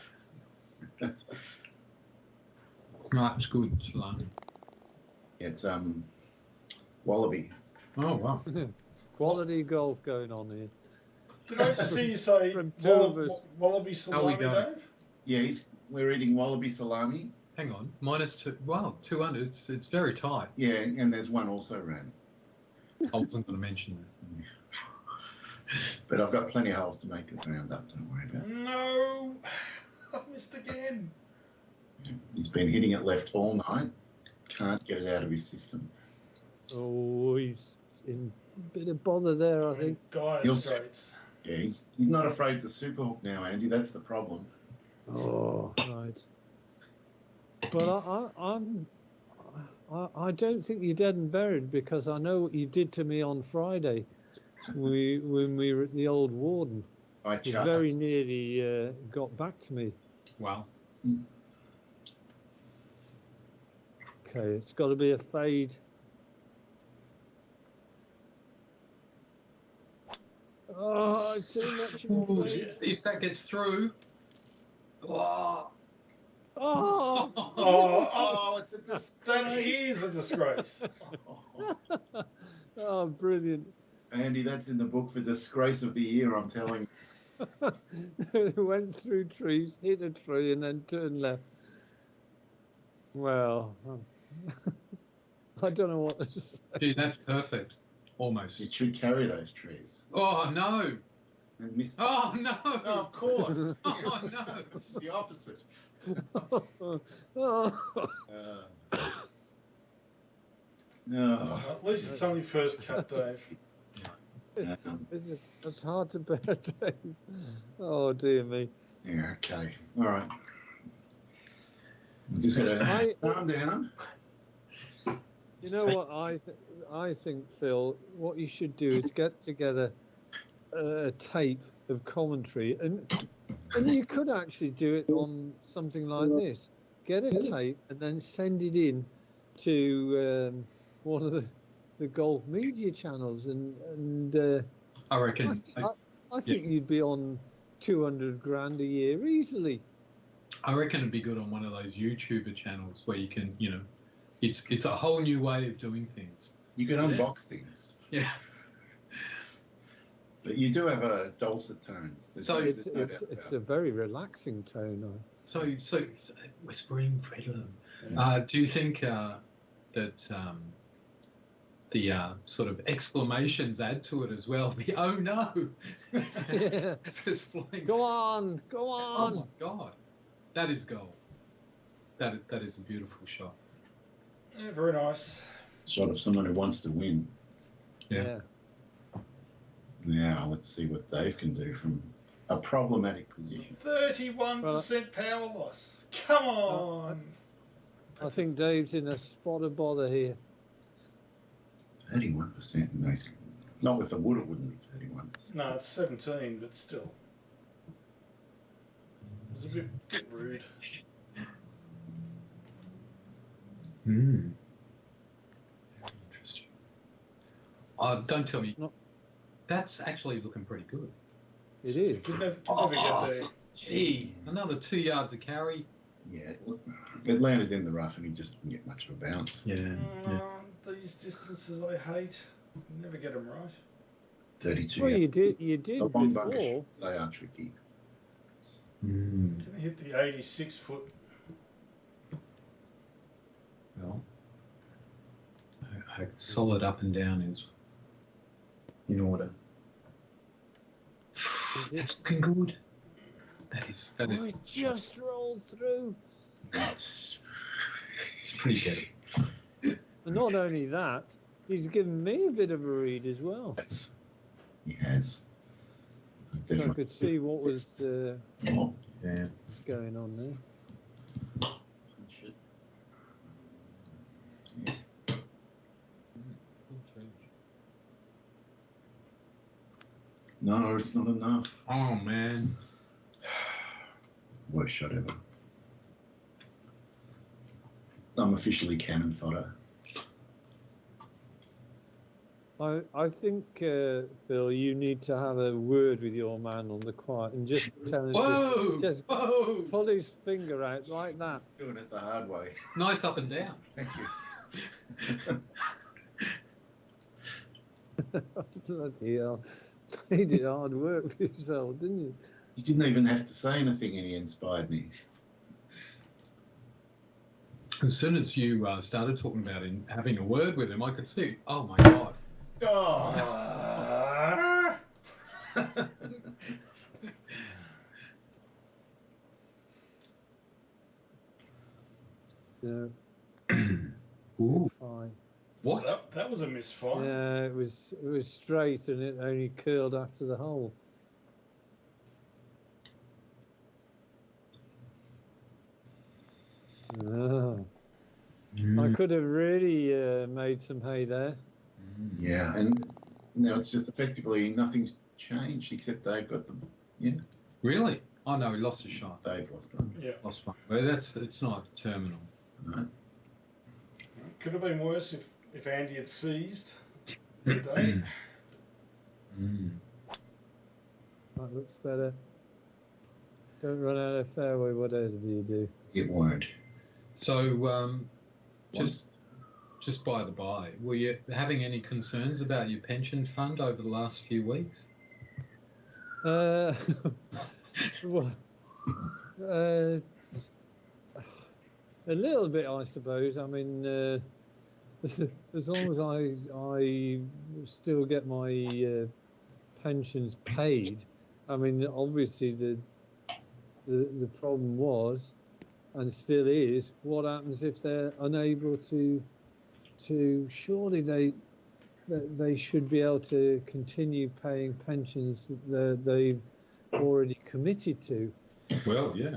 Right, it's good. Salami. It's wallaby. Oh wow. Quality golf going on here. Did I just see you say From two of us. wallaby How we salami, going? Dave? Yeah, we're eating wallaby salami. Hang on. -2. Wow, 200. It's very tight. Yeah, and there's one also ran. I wasn't going to mention that. But I've got plenty of holes to make it round up. Don't worry about it. No, I've missed again. He's been hitting it left all night. Can't get it out of his system. Oh, he's in a bit of bother there, I think. Dire He'll- straits. Yeah, he's not afraid to super hook now, Andy. That's the problem. Oh, right. But I don't think you're dead and buried, because I know what you did to me on Friday when we were at the old Warden. I You charged. very nearly got back to me. Wow. Okay, it's got to be a fade. Oh, too much of a Ooh, fade. see if that gets through. Oh. Oh, Oh, it's a that is a disgrace. oh, brilliant. Andy, that's in the book for disgrace of the year, I'm telling you. Went through trees, hit a tree, and then turned left. Well, I don't know what to say. Gee, that's perfect. Almost. It should carry those trees. Oh no. And miss. Oh no. Oh, of course. Oh no. The opposite. Oh. No. At least it's only first cut, Dave. It's hard to bear, Dave. Oh, dear me. Yeah, okay. All right. I'm just going to calm down. You know what I think, Phil? What you should do is get together a tape of commentary, and you could actually do it on something like this. Get a tape and then send it in to one of the golf media channels, and I reckon. I think you'd be on 200 grand a year easily. I reckon it'd be good on one of those YouTuber channels where you can, it's a whole new way of doing things. You can unbox things. Yeah. But you do have a dulcet tones. So It's a very relaxing tone. So whispering Fredlum. Do you think that the sort of exclamations add to it as well? The oh no, Yeah. it's just flying. Go on. Oh my god, that is gold. That is a beautiful shot. Yeah, very nice. Shot of someone who wants to win. Yeah. Now let's see what Dave can do from a problematic position. 31% power loss. Come on. I think Dave's in a spot of bother here. 31%. Nice. Not with the wood, it wouldn't be 31. No, it's 17, but still. It was a bit rude. Interesting. Don't tell me. It's not- That's actually looking pretty good. It is. Could never get there. Gee, another 2 yards of carry. Yeah, it landed in the rough and he just didn't get much of a bounce. Yeah. These distances I hate. Never get them right. 32. Well, yards. you did The long before. bunker shots, they are tricky. Can I hit the 86 foot? Well, a solid up and down is in order. That's looking good. That is. I just rolled through. It's pretty good. And not only that, he's given me a bit of a read as well. Yes, he has. So I could see what was Oh, yeah. going on there. Shit. No, it's not enough. Oh man. Worst shot ever. I'm officially cannon fodder. I think, Phil, you need to have a word with your man on the quiet and just tell him to Whoa! just Whoa! pull his finger out like that. Doing it the hard way. Nice up and down. Thank you. Bloody hell. You did hard work for yourself, didn't you? You didn't even have to say anything and he inspired me. As soon as you started talking about having a word with him, I could see. Oh my god! Oh. No, Ooh, fine. what? That was a misfire. Yeah, it was straight and it only curled after the hole. Ah, I could have really made some hay there. Yeah, and now it's just effectively nothing's changed except Dave got the Really? Oh no, he lost his shot. Dave lost one. Yeah. Lost one. Well, it's not terminal. No. Could have been worse if Andy had seized the day. That looks better. Don't run out of fairway, whatever you do. It won't. So, just by the by, were you having any concerns about your pension fund over the last few weeks? Well, a little bit, I suppose. I mean, as long as I still get my pensions paid. I mean, obviously the problem was, and still is, what happens if they're unable to surely they should be able to continue paying pensions that they've already committed to. Well, yeah.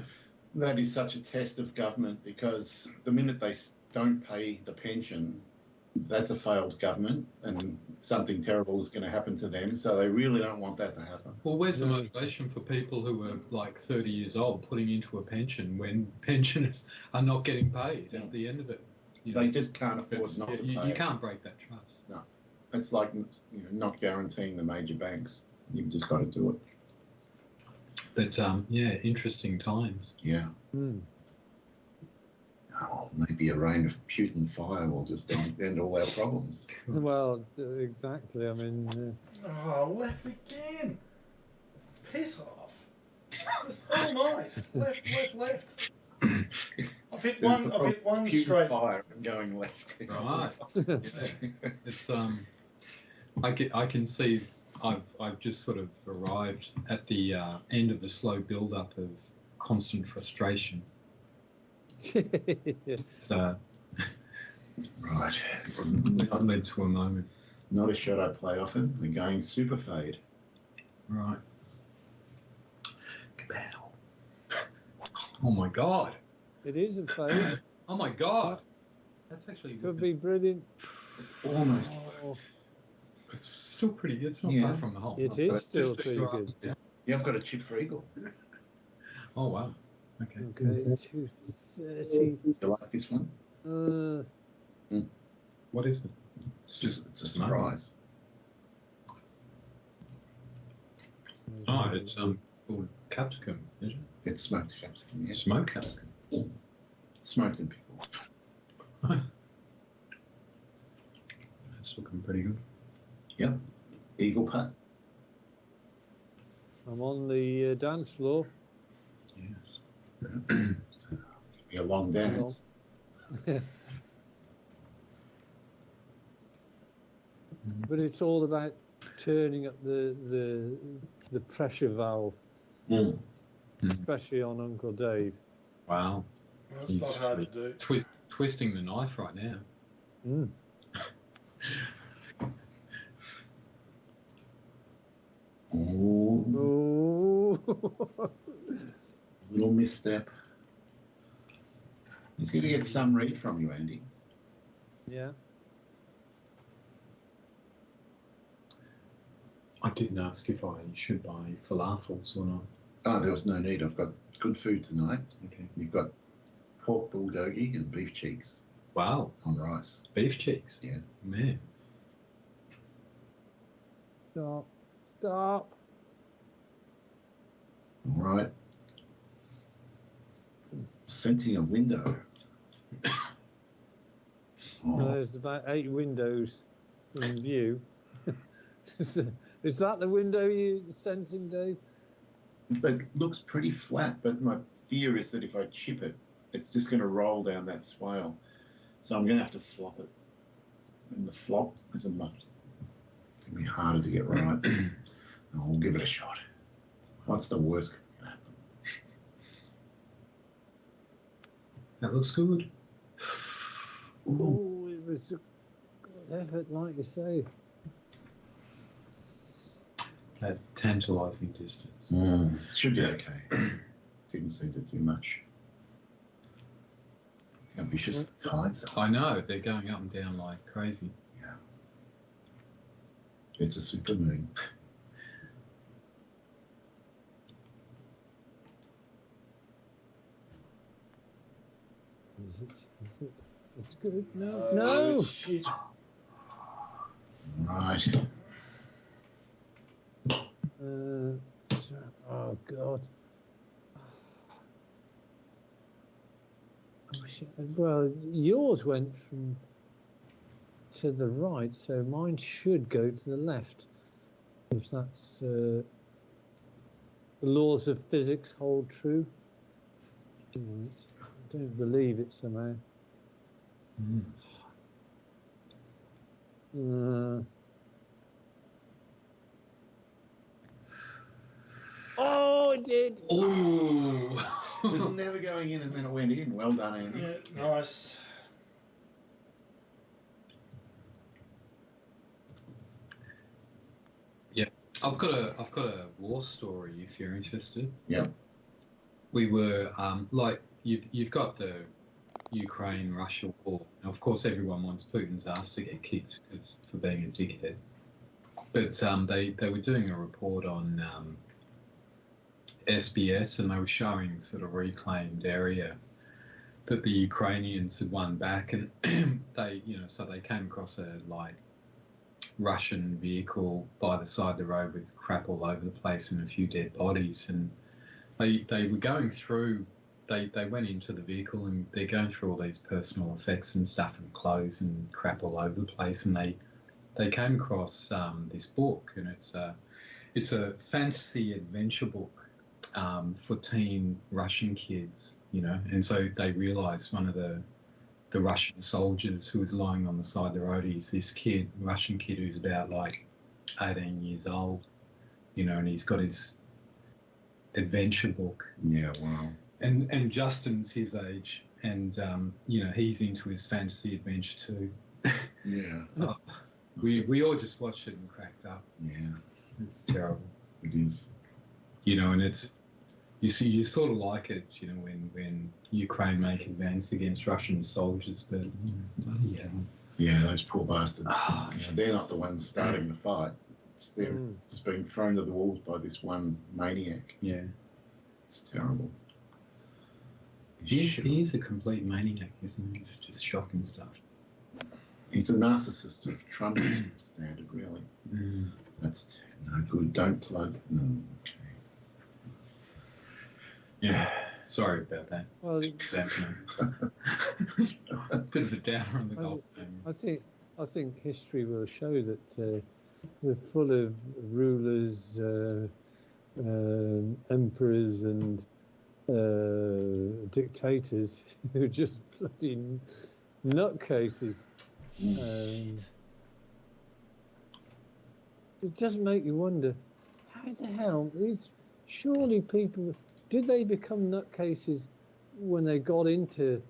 That is such a test of government because the minute they don't pay the pension, that's a failed government and something terrible is going to happen to them. So they really don't want that to happen. Well, where's the motivation for people who are like 30 years old putting into a pension when pensioners are not getting paid at the end of it? They just can't afford not to pay. You can't break that trust. No, it's like not guaranteeing the major banks. You've just got to do it. But yeah, interesting times. Yeah. Oh, maybe a rain of Putin fire will just end all our problems. Well, exactly. I mean, Oh, left again. Piss off. Just all night. Left. I've hit one Putin straight. fire and going left. Right. It's I can see I've just sort of arrived at the end of the slow build-up of constant frustration. So Right. that led to a moment. Not a shot I play often. We're going super fade. Right. Kapow. Oh my god. it is a fade. Oh my god. That's actually Could be brilliant. Almost. Oh, It's still pretty. It's not Yeah. far from the hole. it But is it's still just pretty good. Yeah. Yeah, I've got a chip for eagle. Oh wow. Okay. Okay, 230. Do you like this one? What is it? It's a surprise. Oh, it's called capsicum, is it? It's smoked capsicum. Yeah. Smoked capsicum. Smoked and pickled. That's looking pretty good. Yep. Eagle putt. I'm on the dance floor. Yes. Be a long dance. But it's all about turning up the pressure valve, especially on Uncle Dave. Wow. Well, it's not hard to do. Twisting the knife right now. Ooh. Oh, Little misstep. He's going to get some read from you, Andy. Yeah. I didn't ask if I should buy falafels or not. Oh, there was no need. I've got good food tonight. Okay. You've got pork bulgogi and beef cheeks Wow. on rice. Beef cheeks. Yeah. Man. Stop. Stop. All right. Scenting a window. Oh, There's about 8 windows in view. Is that the window you're sensing, Dave? it looks pretty flat, but my fear is that if I chip it, it's just going to roll down that swale. So I'm going to have to flop it. And the flop is a much. It's going to be harder to get right. I'll give it a shot. What's the worst that can happen? That looks good. Oh, it was a good effort, like you say. At tantalising distance. Should be okay. Didn't seem to do much. How vicious the tides are. I know, they're going up and down like crazy. Yeah. It's a super moon. Is it? Is it? It's good. No. Oh, No. shit. Right. Oh God. I wish well, yours went from to the right, so mine should go to the left. If that's the laws of physics hold true. Right. I don't believe it somehow. Oh, it did. Oh! It was never going in and then it went in. Well done, Andy. Yeah, nice. I've got a war story if you're interested. Yep. We were like you've got the Ukraine-Russia war. Now, of course, everyone wants Putin's ass to get kicked for being a dickhead. But they were doing a report on SBS, and they were showing sort of reclaimed area that the Ukrainians had won back, and so they came across a Russian vehicle by the side of the road with crap all over the place and a few dead bodies, and they were going through. They went into the vehicle and they're going through all these personal effects and stuff and clothes and crap all over the place, and they came across this book, and it's a fantasy adventure book for teen Russian kids, and so they realised one of the Russian soldiers who was lying on the side of the road is this Russian kid who's about 18 years old, and he's got his adventure book. Yeah, wow. And Justin's his age, and he's into his fantasy adventure too. Yeah. We all just watched it and cracked up. Yeah. It's terrible. It is. And it's you sort of like it, when Ukraine make advance against Russian soldiers, but bloody hell. Yeah, those poor bastards. They're not the ones starting the fight. They're just being thrown to the wolves by this one maniac. Yeah. It's terrible. He is a complete maniac, isn't he? It's just shocking stuff. He's a narcissist of Trump's standard, really. That's no good. Don't plug. Okay. Yeah. Sorry about that. Well, Bit of a downer on the golf game. I think history will show that we're full of rulers, emperors, and dictators who are just bloody nutcases. It does make you wonder, how the hell surely people, did they become nutcases when they got into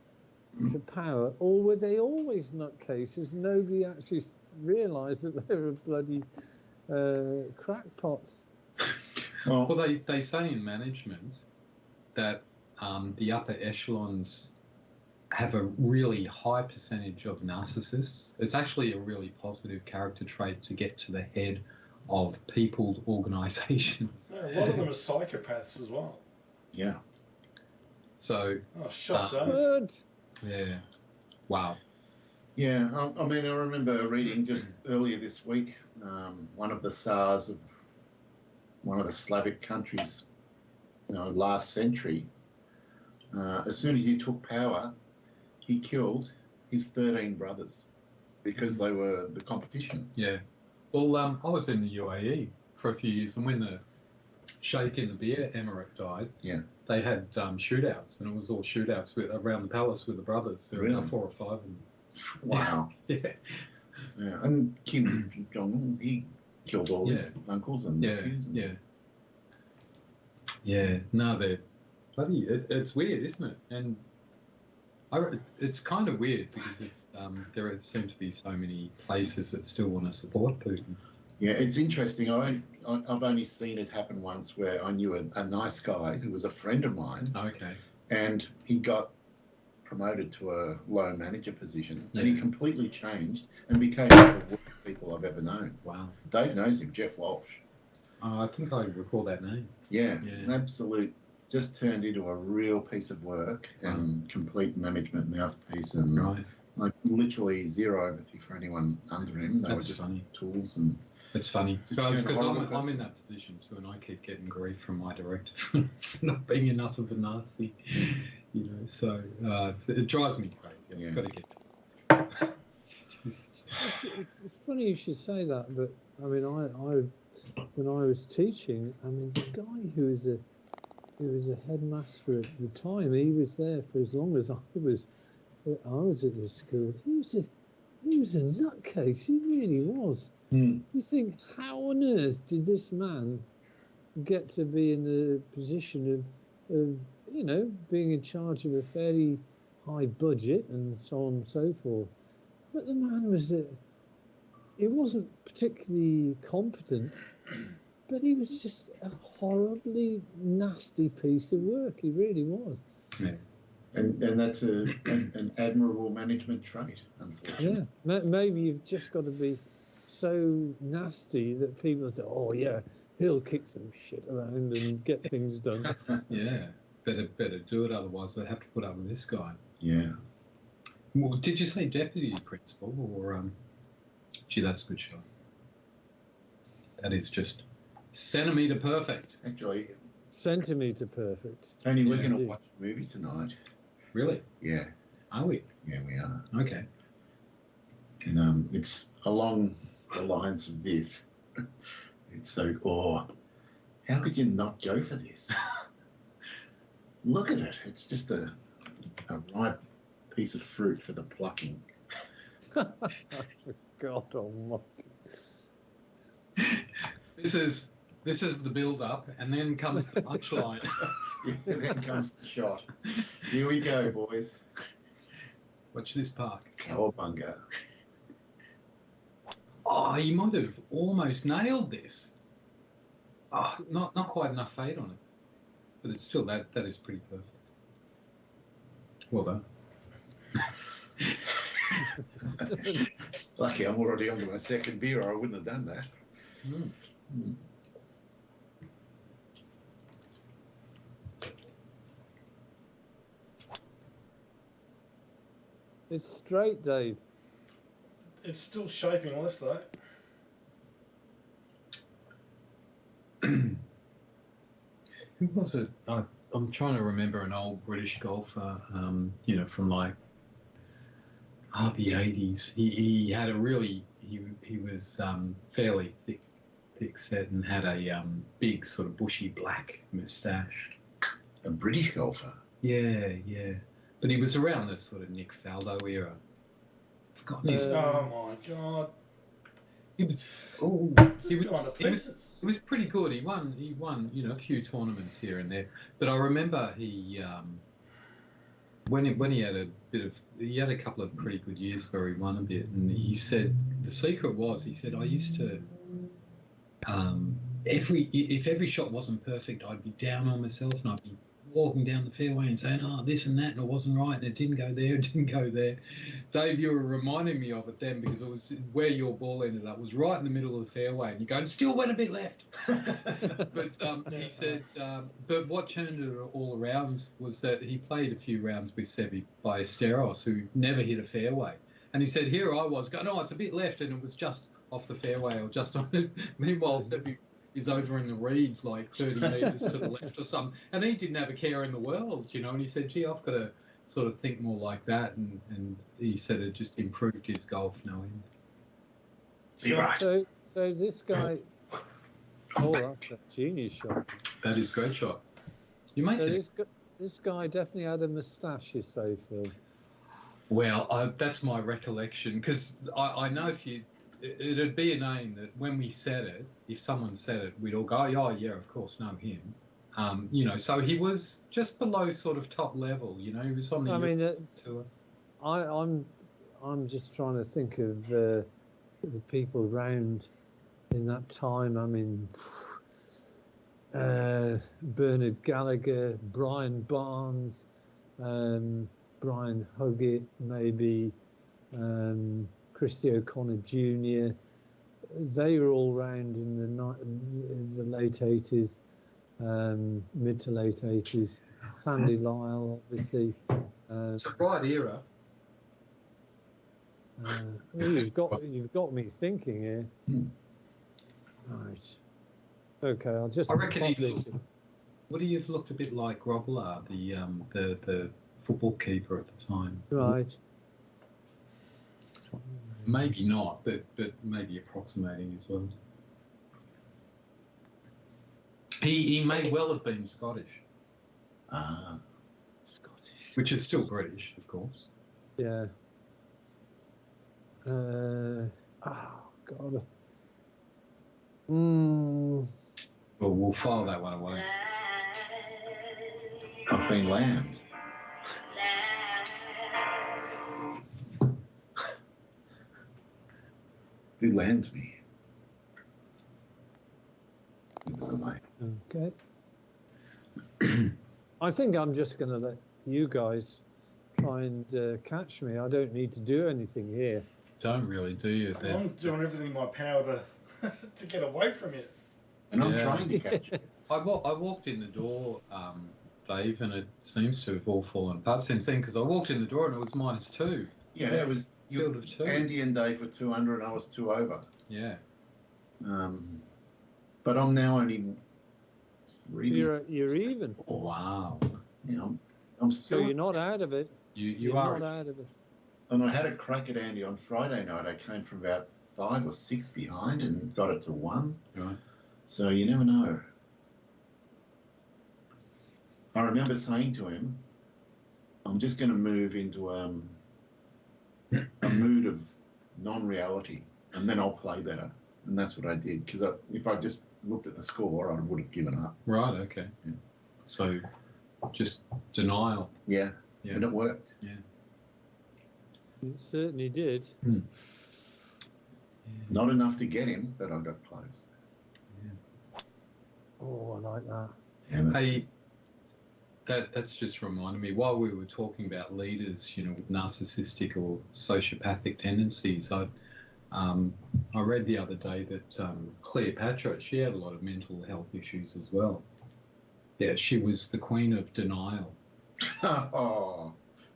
the power, or were they always nutcases? Nobody actually realised that they were bloody crackpots. Well, Well, they say in management that the upper echelons have a really high percentage of narcissists. It's actually a really positive character trait to get to the head of peopled organisations. Yeah, a lot of them are psychopaths as well. yeah. Oh, shut Dave. Good. Yeah. Wow. Yeah, I mean, I remember reading just earlier this week, one of the Tsars of one of the Slavic countries, last century, as soon as he took power, he killed his 13 brothers because they were the competition. Yeah. Well, I was in the UAE for a few years, and when the Sheikh in the beer emirate died, Yeah. they had shootouts, and it was all shootouts around the palace with the brothers. There were Really? about 4 or 5 of them. Wow. Yeah. Yeah. And Kim Jong-un, he killed all his uncles and Yeah. nephews. And... Yeah. Yeah. No, they're bloody. It's weird, isn't it? And it's kind of weird because it's there seem to be so many places that still want to support Putin. Yeah, it's interesting. I've only seen it happen once where I knew a nice guy who was a friend of mine. Okay. And he got promoted to a low manager position, and he completely changed and became one of the worst people I've ever known. Wow. Dave knows him, Jeff Walsh. I think I recall that name. Yeah, absolute. Just turned into a real piece of work and complete management mouthpiece, and like literally zero empathy for anyone under him. They were just funny. Tools and. It's funny because I'm person. in that position too, and I keep getting grief from my director for not being enough of a Nazi, So it drives me crazy. I've got to get. It's funny you should say that, but I mean, I when I was teaching, I mean, the guy who was a headmaster at the time, he was there for as long as I was at the school. He was a nutcase. He really was. You think, how on earth did this man get to be in the position of being in charge of a fairly high budget and so on and so forth? But the man he wasn't particularly competent, but he was just a horribly nasty piece of work. He really was. Yeah. And that's an admirable management trait, unfortunately. Yeah, maybe you've just got to be so nasty that people say, "Oh yeah, he'll kick some shit around and get things done." Yeah, better do it. Otherwise, they have to put up with this guy. Yeah. Well, did you say deputy principal or? Gee, that's a good shot. That is just centimetre perfect. Actually, centimetre perfect. Tony, we're going to watch a movie tonight. Really? Yeah. Are we? Yeah, we are. Okay. And it's along the lines of this. It's so, how could you not go for this? Look at it. It's just a ripe piece of fruit for the plucking. God almighty. This is the build-up, and then comes the punchline. Then comes the shot. Here we go, boys. Watch this park. Cowabunga. Oh, you might have almost nailed this. Oh, not quite enough fade on it, but it's still that is pretty perfect. Well done. Lucky I'm already on to my second beer, or I wouldn't have done that. It's straight, Dave. It's still shaping left though. Who was it? I'm trying to remember an old British golfer, from like the 80s. He had a really he was fairly thick set and had a big sort of bushy black moustache. A British golfer. Yeah. But he was around the sort of Nick Faldo era. Forgotten his name. Oh my god. He was pretty good. He won, a few tournaments here and there. But I remember he when he had he had a couple of pretty good years where he won a bit, and he said the secret was, he said, I used to if every shot wasn't perfect, I'd be down on myself and I'd be walking down the fairway and saying, oh, this and that, and it wasn't right, and it didn't go there, it didn't go there. Dave, you were reminding me of it then, because it was where your ball ended up was right in the middle of the fairway, and you go, it still went a bit left. But he said, but what turned it all around was that he played a few rounds with Sebi Ballesteros, who never hit a fairway. And he said, here I was going, oh, it's a bit left, and it was just off the fairway or just on it. Meanwhile, Sebi is over in the reeds like 30 metres to the left or something. And he didn't have a care in the world, you know, and he said, gee, I've got to sort of think more like that. And he said it just improved his golf knowing. You're right. So this guy, oh, that's a genius shot. That is a great shot. You make it. This guy definitely had a moustache, you say, Phil. Well, that's my recollection, because I know if you... It'd be a name that when we said it, if someone said it, we'd all go, oh, yeah, of course, know him. You know, so he was just below sort of top level, you know, he was on the... I mean, I'm just trying to think of the people around in that time. I mean, Bernard Gallagher, Brian Barnes, Brian Huggett, maybe... Christy O'Connor Jr. They were all round in the late 80s, mid to late 80s. Sandy Lyle, obviously. It's a bright era. Well, you've got me thinking here. Right. Okay, I'll just. I reckon would he have looked a bit like Grobbelaar, the football keeper at the time? Right. Maybe not, but maybe approximating as well. He may well have been Scottish. Scottish. Which is still British, of course. Yeah. Oh, God. Well, we'll file that one away. I've been lambed. Who lands me? It was a mate. Okay. I think I'm just going to let you guys try and catch me. I don't need to do anything here. Don't really, do you? I'm doing everything in my power to get away from you. And I'm trying to catch you. I walked in the door, Dave, and it seems to have all fallen apart since then, because I walked in the door and it was -2. Yeah, it was Field of 2. Andy and Dave were 200 and I was 2 over. Yeah. But I'm now only 3. You're even. Oh, wow. You know, I'm still. So you're not out of it. You are not out of it. And I had a crack at Andy on Friday night. I came from about 5 or 6 behind and got it to 1. Right. So you never know. I remember saying to him, I'm just going to move into a mood of non-reality and then I'll play better. And that's what I did, because if I just looked at the score, I would have given up. Right, okay. Yeah. So just denial. Yeah, Yeah. and it worked. Yeah. It certainly did. Not enough to get him, but I got close. Oh, I like that. And Hey, that's just reminded me, while we were talking about leaders, you know, with narcissistic or sociopathic tendencies, I read the other day that Cleopatra, she had a lot of mental health issues as well. Yeah, she was the queen of denial. oh,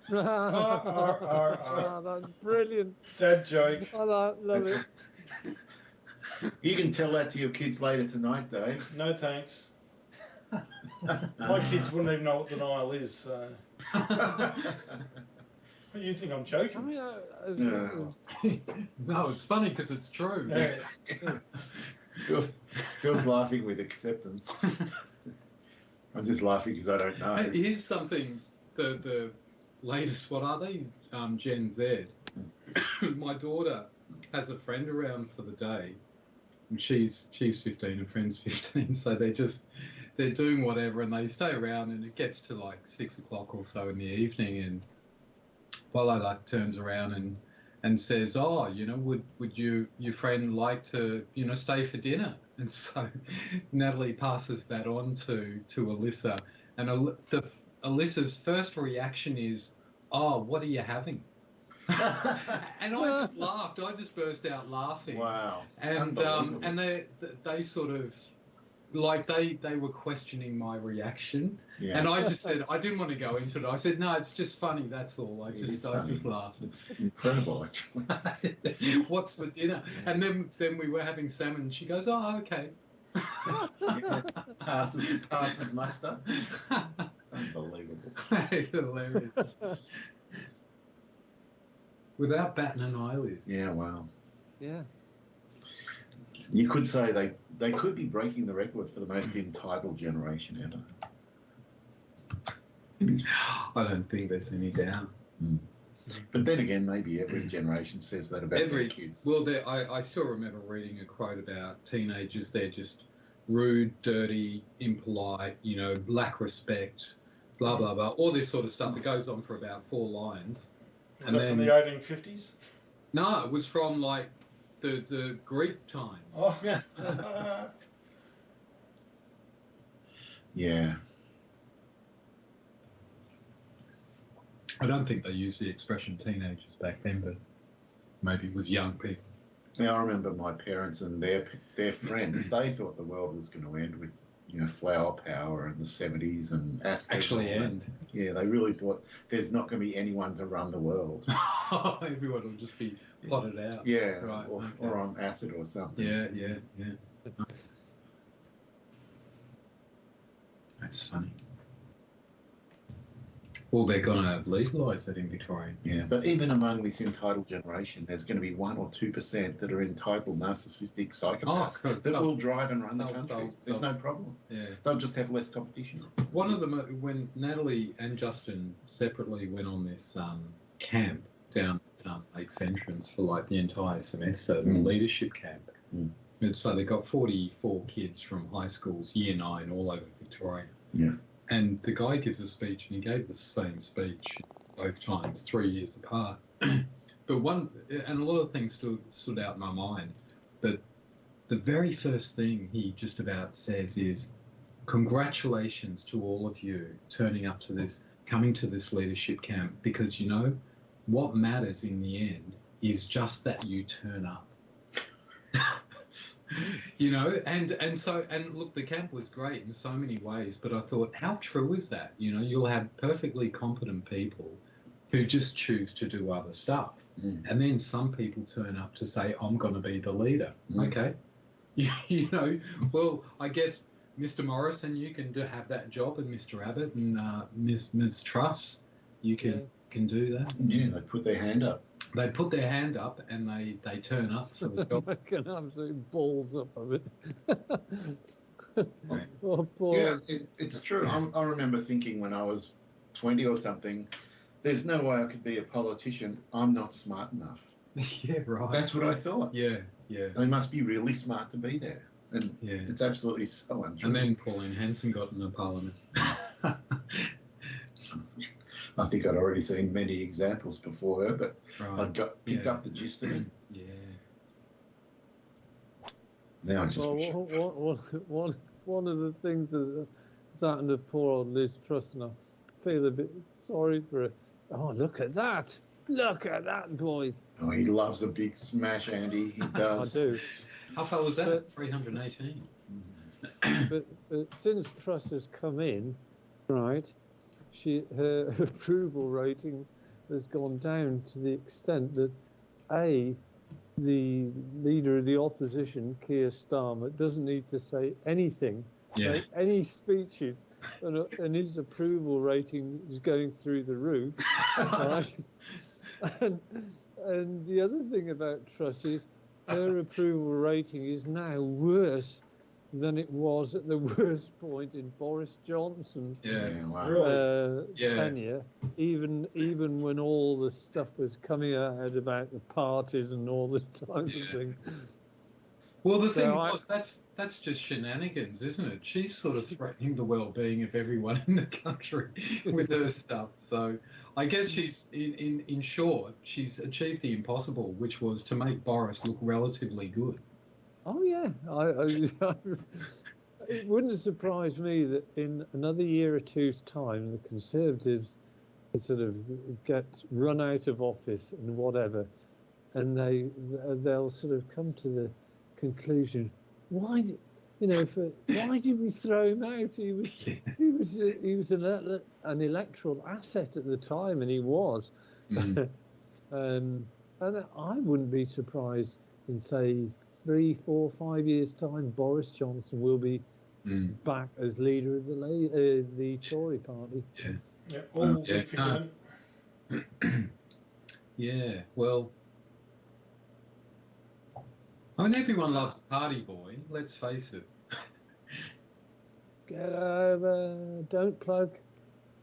That's brilliant. Dad joke. I love it. you can tell that to your kids later tonight, Dave. No thanks. My kids wouldn't even know what denial is. So. You think I'm I joking? mean, No, it's funny because it's true. Yeah. Phil's laughing with acceptance. I'm just laughing because I don't know. Here's something, the latest, what are they? Gen Z. My daughter has a friend around for the day, and she's 15 and friend's 15, so they're doing whatever, and they stay around, and it gets to like 6 o'clock or so in the evening, and Lola turns around and says, oh, you know, would your friend like to, you know, stay for dinner? And so Natalie passes that on to Alyssa, and Alyssa's first reaction is, "Oh, what are you having?" And I just laughed. I just burst out laughing. Wow. And they sort of like they were questioning my reaction, Yeah. and I just said I didn't want to go into it. I said no, it's just funny. That's all. I It just is funny. laughed. It's incredible, actually. What's for dinner? And then we were having salmon. And she goes, "Oh, okay." Yeah. Passes muster. Unbelievable. It's hilarious. Without batting an eyelid. Yeah, wow. Yeah. You could say they could be breaking the record for the most entitled generation ever. I don't think there's any doubt. But then again, maybe every generation says that about their kids. Well, I still remember reading a quote about teenagers. They're just rude, dirty, impolite, lack respect, blah, blah, blah, all this sort of stuff. It goes on for about 4 lines. Is that from the 1850s? No, it was from like the Greek times. Oh, Yeah. Yeah. I don't think they used the expression teenagers back then, but maybe it was young people. Now, I remember my parents and their friends, they thought the world was going to end with, flower power in the 70s and acid. Actually end. Yeah, they really thought there's not going to be anyone to run the world. Everyone will just be plotted out. Yeah, Right, or on acid or something. Yeah. That's funny. Well, they're going to legalise that in Victoria. Yeah, but even among this entitled generation, there's going to be 1 or 2% that are entitled, narcissistic psychopaths that will drive and run the country. There's no problem. Yeah, they'll just have less competition. One of them, when Natalie and Justin separately went on this camp down at Lakes Entrance for like the entire semester, the leadership camp. And so they got 44 kids from high schools, year 9, all over Victoria. Yeah. And the guy gives a speech, and he gave the same speech both times, 3 years apart. But one, and a lot of things stood out in my mind. But the very first thing he just about says is, congratulations to all of you coming to this leadership camp, because what matters in the end is just that you turn up. And look, the camp was great in so many ways, but I thought, how true is that? You'll have perfectly competent people who just choose to do other stuff. And then some people turn up to say, I'm going to be the leader. Okay. Well, I guess Mr. Morrison, you can have that job, and Mr. Abbott and Ms. Truss, you can do that. Yeah, they put their hand up. They put their hand up and they turn up for the job. Making absolute balls up of it. Yeah, it's true. I remember thinking when I was 20 or something, there's no way I could be a politician. I'm not smart enough. Yeah, right. That's what I thought. Yeah. They must be really smart to be there. And it's absolutely so untrue. And then Pauline Hanson got in the parliament. I think I'd already seen many examples before her, but Right. I picked up the gist of it. Yeah. Now I just wish one of the things that's happened to poor old Liz Truss, and I feel a bit sorry for her. Oh, look at that! Look at that, boys! Oh, he loves a big smash, Andy. He does. I do. How far was that? 318. But since Truss has come in, right, her approval rating has gone down to the extent that the leader of the opposition, Keir Starmer, doesn't need to say anything, make any speeches, and his approval rating is going through the roof. Right? And the other thing about Truss is her approval rating is now worse than it was at the worst point in Boris Johnson's tenure, even when all the stuff was coming out about the parties and all this type of thing. Well, the thing was, that's just shenanigans, isn't it? She's sort of threatening the well-being of everyone in the country with her stuff. So I guess she's, in short, she's achieved the impossible, which was to make Boris look relatively good. Oh yeah, it wouldn't surprise me that in another year or two's time, the Conservatives sort of get run out of office and whatever, and they'll sort of come to the conclusion, why did we throw him out? He was an electoral asset at the time, and he was. And I wouldn't be surprised in, say, 3, 4, 5 years' time, Boris Johnson will be back as leader of the Tory party. Yeah. Yeah, all will be forgiven. Yeah, well, I mean, everyone loves a party boy, let's face it. Get over, don't plug.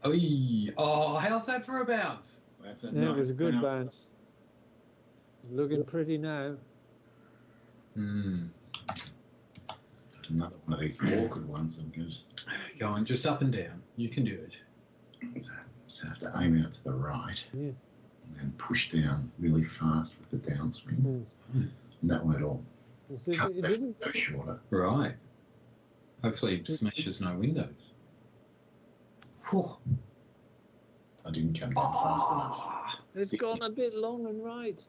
Oh, how's that for a bounce? That's a It nice was a good bounce. Looking pretty now. Another one of these awkward ones. I'm just Go on, just up and down. You can do it. so have to aim out to the right, Yeah. and then push down really fast with the downswing. Yes. And that won't all So cut it left didn't. go shorter. Right. Hopefully it smashes no windows. Whew. I didn't come down fast enough. It's gone a bit long and right.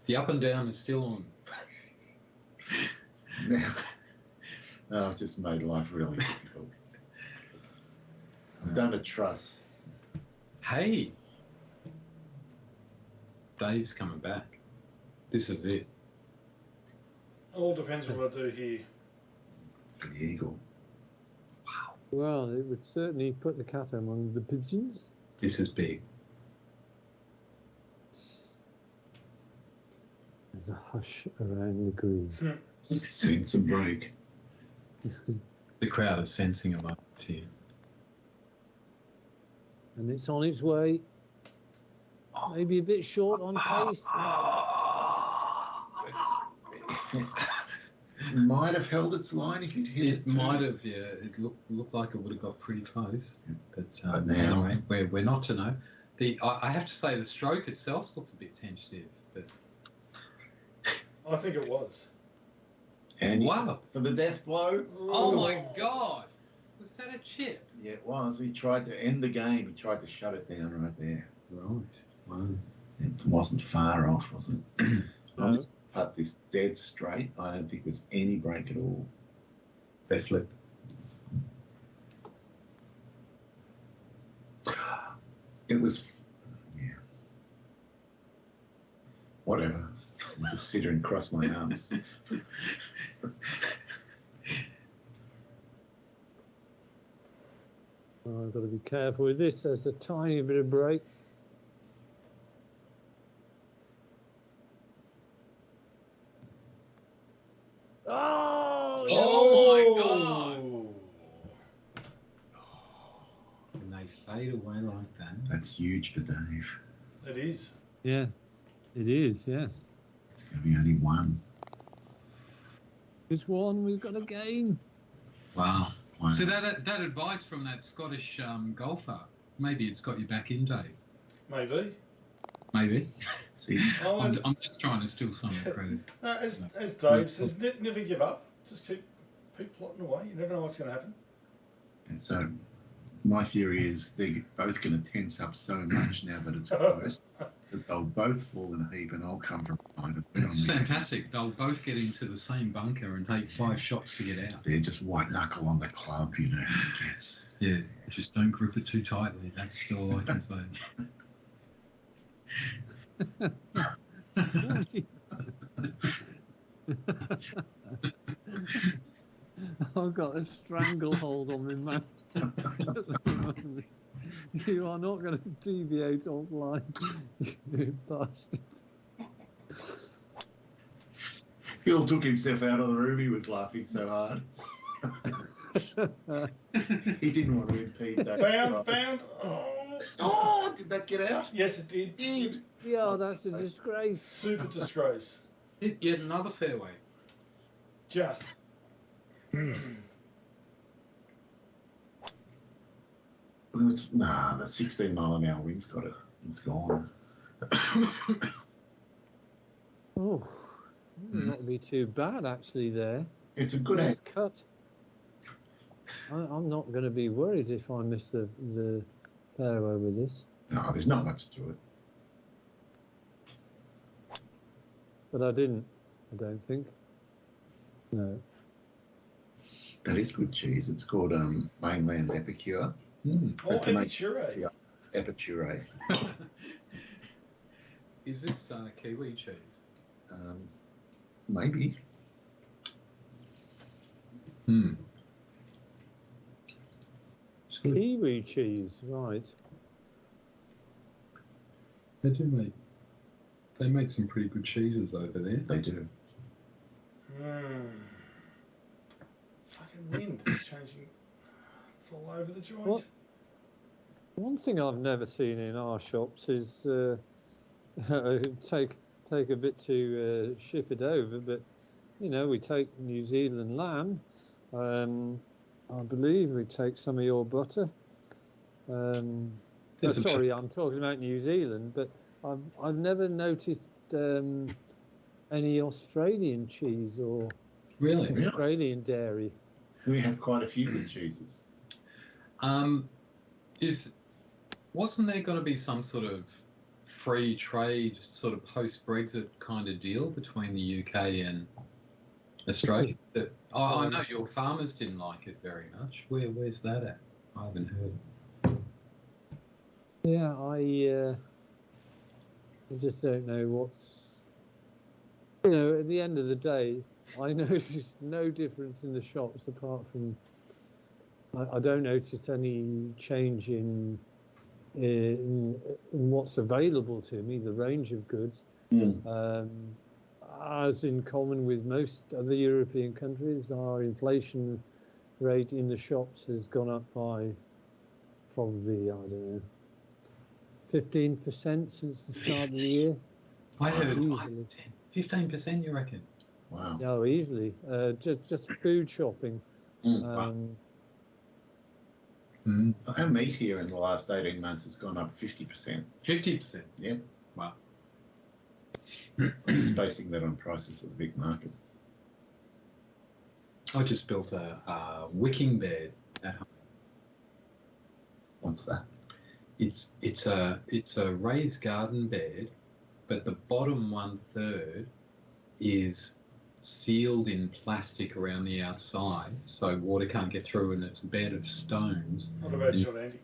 The up and down is still on. Now, I've just made life really difficult. I've done a truss. Hey, Dave's coming back. This is it. All depends what I do here. For the eagle. Well, it would certainly put the cat among the pigeons. This is big. There's a hush around the green. Sense a break. The crowd are sensing a moment here. And it's on its way. Maybe a bit short on pace. It might have held its line if you'd hit it. It might have, yeah. It looked like it would have got pretty close. But now- anyway, we're not to know. I have to say the stroke itself looked a bit tentative, but I think it was. And wow. for the death blow. Oh my God. Was that a chip? Yeah, it was. He tried to end the game. He tried to shut it down right there. Right. Wow. It wasn't far off, was it? No. I'll just put this dead straight. I don't think there's any break at all. They flip. It was, yeah. Whatever. I'll just sit here and cross my arms. Oh, I've got to be careful with this. There's a tiny bit of break. Oh! Oh my God. And they fade away like that. That's huge for Dave. It is. Yeah, it is, yes. It's going to be only one. This one, we've got a game. Wow. Wow. So that advice from that Scottish golfer, maybe it's got you back in, Dave. Maybe. Maybe. See, Oh, I'm just trying to steal some of the credit. as Dave says, never give up. Just keep plotting away. You never know what's going to happen. and so my theory is they're both going to tense up so much now that it's close that they'll both fall in a heap and I'll come from behind and put on It's me. fantastic. They'll both get into the same bunker and take 5 shots to get out. They're just white knuckle on the club, you know. He gets. Yeah, just don't grip it too tightly. That's still all I can say. I've got a stranglehold on my mouth. You are not going to deviate offline, you bastard. Phil took himself out of the room. He was laughing so hard. He didn't want to impede that. Bound. Oh, did that get out? Yes, it did. Did. Yeah, that's a disgrace. Super disgrace. Yet another fairway. Just. The 16 mile an hour wind's got it. It's gone. Oh, Not be too bad actually there. It's a good Nice egg. cut. I'm not going to be worried if I miss the fairway with this. No, there's not much to it. But I didn't, I don't think. No. That is good cheese. It's called mainland epicure. Oh, epicure. Epicure. Is this kiwi cheese? Maybe. Kiwi cheese, right. They make some pretty good cheeses over there. They do. Fucking wind is changing. It's all over the joint. What? One thing I've never seen in our shops is take a bit to shift it over, but you know, we take New Zealand lamb. I believe we take some of your butter. Sorry, I'm talking about New Zealand, but I've never noticed any Australian cheese or Australian dairy. We have quite a few good cheeses. Wasn't there going to be some sort of free trade, sort of post-Brexit kind of deal between the UK and Australia? I know your farmers didn't like it very much. Where's that at? I haven't heard. Yeah, I just don't know what's. You know, at the end of the day, I notice no difference in the shops apart from. I don't notice any change in what's available to me, the range of goods. As in common with most other European countries, our inflation rate in the shops has gone up by probably, I don't know, 15% since the start of the year. I heard easily. 15%, you reckon? Wow. No, easily. Just food shopping. Our meat here in the last 18 months has gone up 50%. 50%? Yeah. Wow. I'm just basing that on prices of the big market. I just built a wicking bed at home. What's that? It's a raised garden bed, but the bottom 1/3 is sealed in plastic around the outside, so water can't get through, and it's a bed of stones. Not a bad shot, Andy.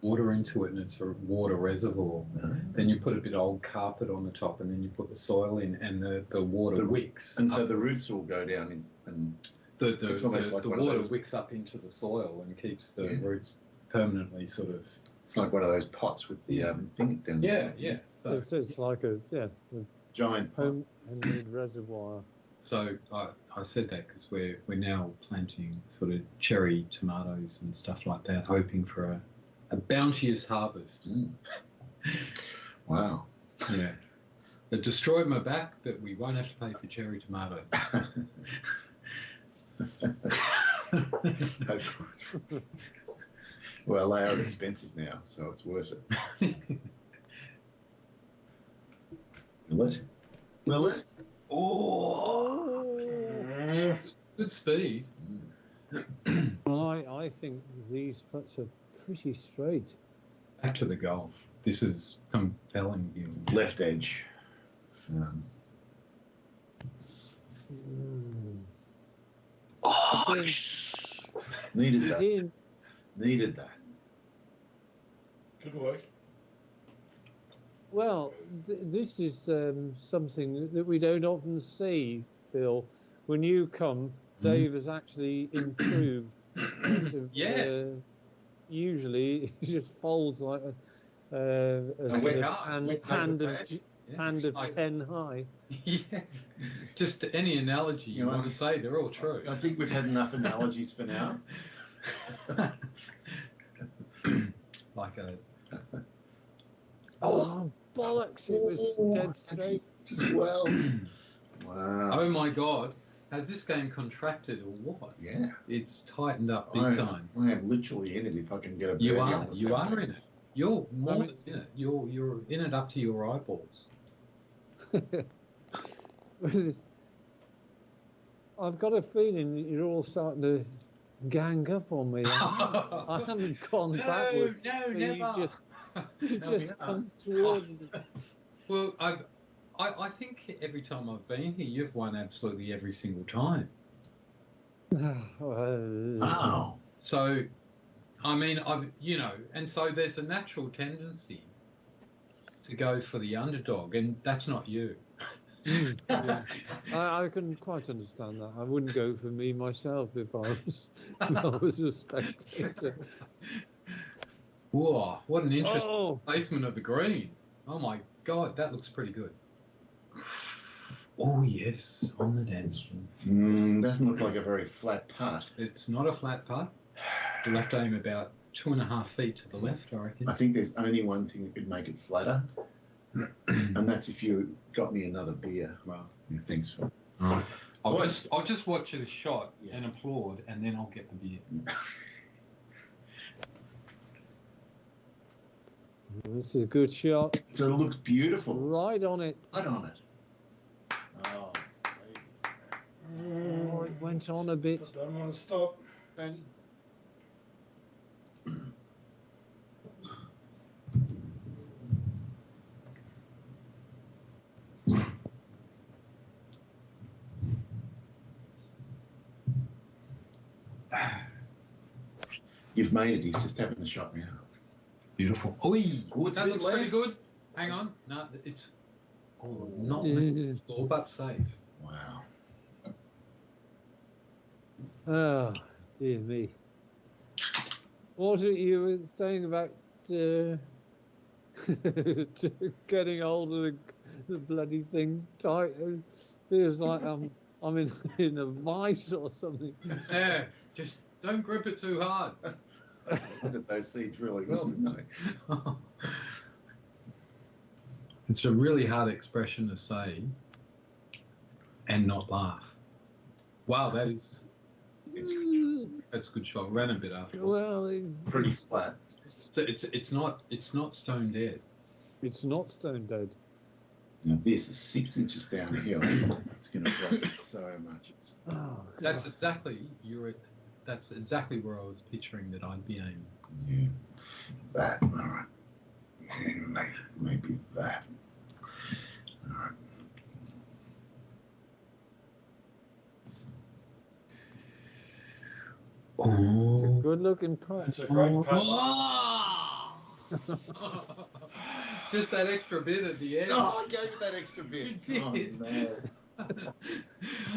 Water into it, and it's a water reservoir. Then you put a bit of old carpet on the top, and then you put the soil in, and the water wicks. And so the roots will go down and the water wicks up into the soil and keeps the roots permanently sort of. It's like one of those pots with the thing down there. Yeah. So it's like a giant homemade reservoir. So I said that because we're now planting sort of cherry tomatoes and stuff like that, hoping for a bounteous harvest. Wow. Yeah. It destroyed my back, but we won't have to pay for cherry tomatoes. Well, they are expensive now, so it's worth it. Will it? Oh! Good speed. Well, I think these putts are pretty straight. Back to the golf. This is compelling view. Left edge. Oh, Needed that. Needed that. Good work. Well, this is something that we don't often see, Bill. When you come, Dave has actually improved. Yes. Usually, he just folds like a sort of hand of 10 high. Yeah. Just any analogy you want to say, they're all true. I think we've had enough analogies for now. Like a. Oh, bollocks! It was dead straight. Just well. Wow. Oh my God. Has this game contracted or what? Yeah. It's tightened up big time. I am literally in it if I can get a birdie. You on the are second. in it. You're more than in it. You're in it up to your eyeballs. I've got a feeling that you're all starting to gang up on me. I haven't gone backwards. No, but never. You No, just we come towards me. Well, I think every time I've been here, you've won absolutely every single time. Wow. So, I mean, and so there's a natural tendency to go for the underdog, and that's not you. Yeah. I can quite understand that. I wouldn't go for me myself if I was a spectator. Whoa, what an interesting Oh, placement of the green. Oh my God, that looks pretty good. Oh yes, on the dance floor. Doesn't look like a very flat putt. It's not a flat putt. You'll have to aim about 2.5 feet to the left, I reckon. I think there's only one thing that could make it flatter, and that's if you got me another beer. Well, Yeah, thanks for. right. I'll just watch the shot Yeah. and applaud, and then I'll get the beer. this is a good shot. So it looks beautiful. Right on it. Right on it. Oh, Oh, it went on a bit. I don't want to stop. baby. You've made it. He's just having a shot now. Beautiful. Oi, Oh, it's a that bit looks pretty left. good. Hang on. No, it's not Yeah. all but safe. Wow. Oh, dear me. What was it you were saying about getting hold of the bloody thing tight? It feels like I'm in a vice or something. Yeah, just don't grip it too hard. Look at those seeds really well, didn't they? It's a really hard expression to say and not laugh. Wow, that's a good shot. Ran a bit after. Well, it's Pretty flat. So it's not stone dead. It's not stone dead. Now this is 6 inches downhill. It's going to drop so much. Oh, That's God. exactly where I was picturing that I'd be aiming. Yeah. That. All right. Yeah, maybe that. All right. It's a Oh. good looking putt. It's a great putt. Oh. Just that extra bit at the end. Oh, I gave it that extra bit. You did. Oh, no.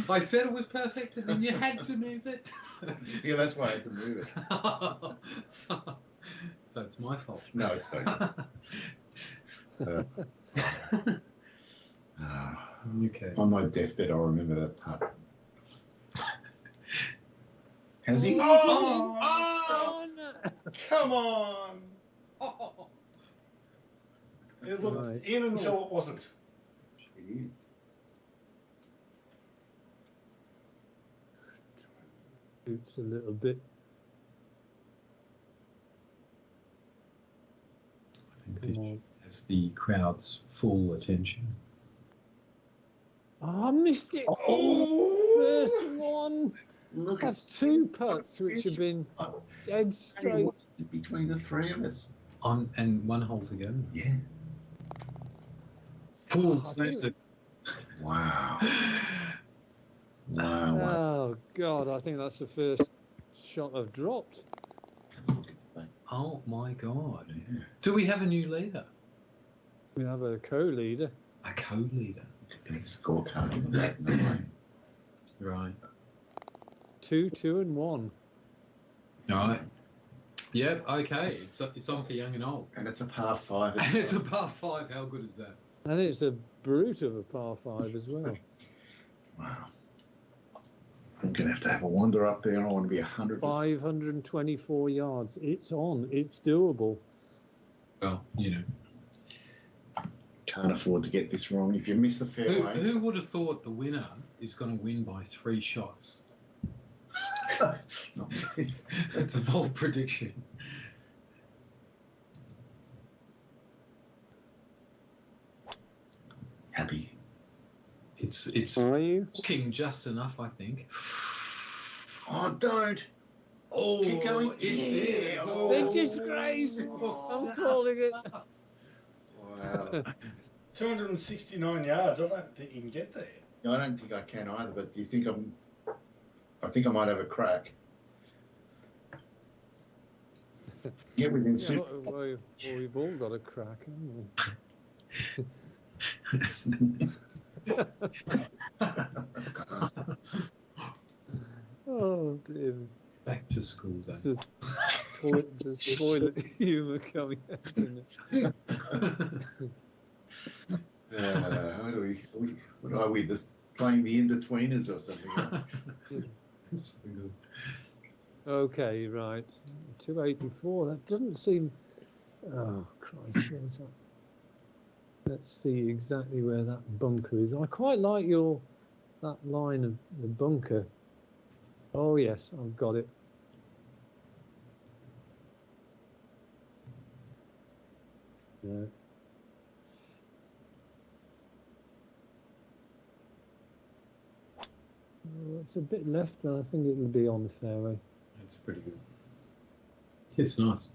I said it was perfect, and then you had to move it. Yeah, that's why I had to move it. So it's my fault. No, it's not. Okay. On my deathbed, I'll remember that part. Has he? Oh, Oh, no. come on! oh. It looked Right. in until it wasn't. It is. Boots a little bit. I think Come this on. has the crowd's full attention. Oh, I missed it. Oh! First one. Look, That's two putts which have been dead straight. between the three of us. And one hole to go. Yeah. Full I snaps think- Wow. Wow. Wow. Oh, God, I think that's the first shot I've dropped. Look at that. Oh my God. Yeah. Do we have a new leader? We have a co-leader. A co-leader. Look at that scorecard on the back. No way. Right. 2, 2, and 1. All right. Yep. Okay. It's on for young and old. And it's a par 5. And it's a par 5. How good is that? And it's a brute of a par 5 as well. Wow. I'm going to have a wander up there. I want to be 100%. 524 yards. It's on. It's doable. Well, you know. Can't afford to get this wrong. If you miss the fairway. Who would have thought the winner is going to win by 3 shots? Not me. That's a bold prediction. Happy. It's Are you? walking just enough, I think. Oh, don't. Oh, Keep going. it is. Yeah. Oh. The disgrace! I'm calling it. Wow. 269 yards. I don't think you can get there. I don't think I can either, but do you think I think I might have a crack. Get within Yeah, super. well, we've all got a crack, haven't we? Oh dear. Back to school day. This is the toilet humour coming out, isn't it? What are we? This playing the in-betweeners or something? Okay, right. 284. That doesn't seem. Oh Christ, where's that? Let's see exactly where that bunker is. I quite like that line of the bunker. Oh yes, I've got it. No. Oh, it's a bit left, and I think it'll be on the fairway. That's pretty good. It's nice.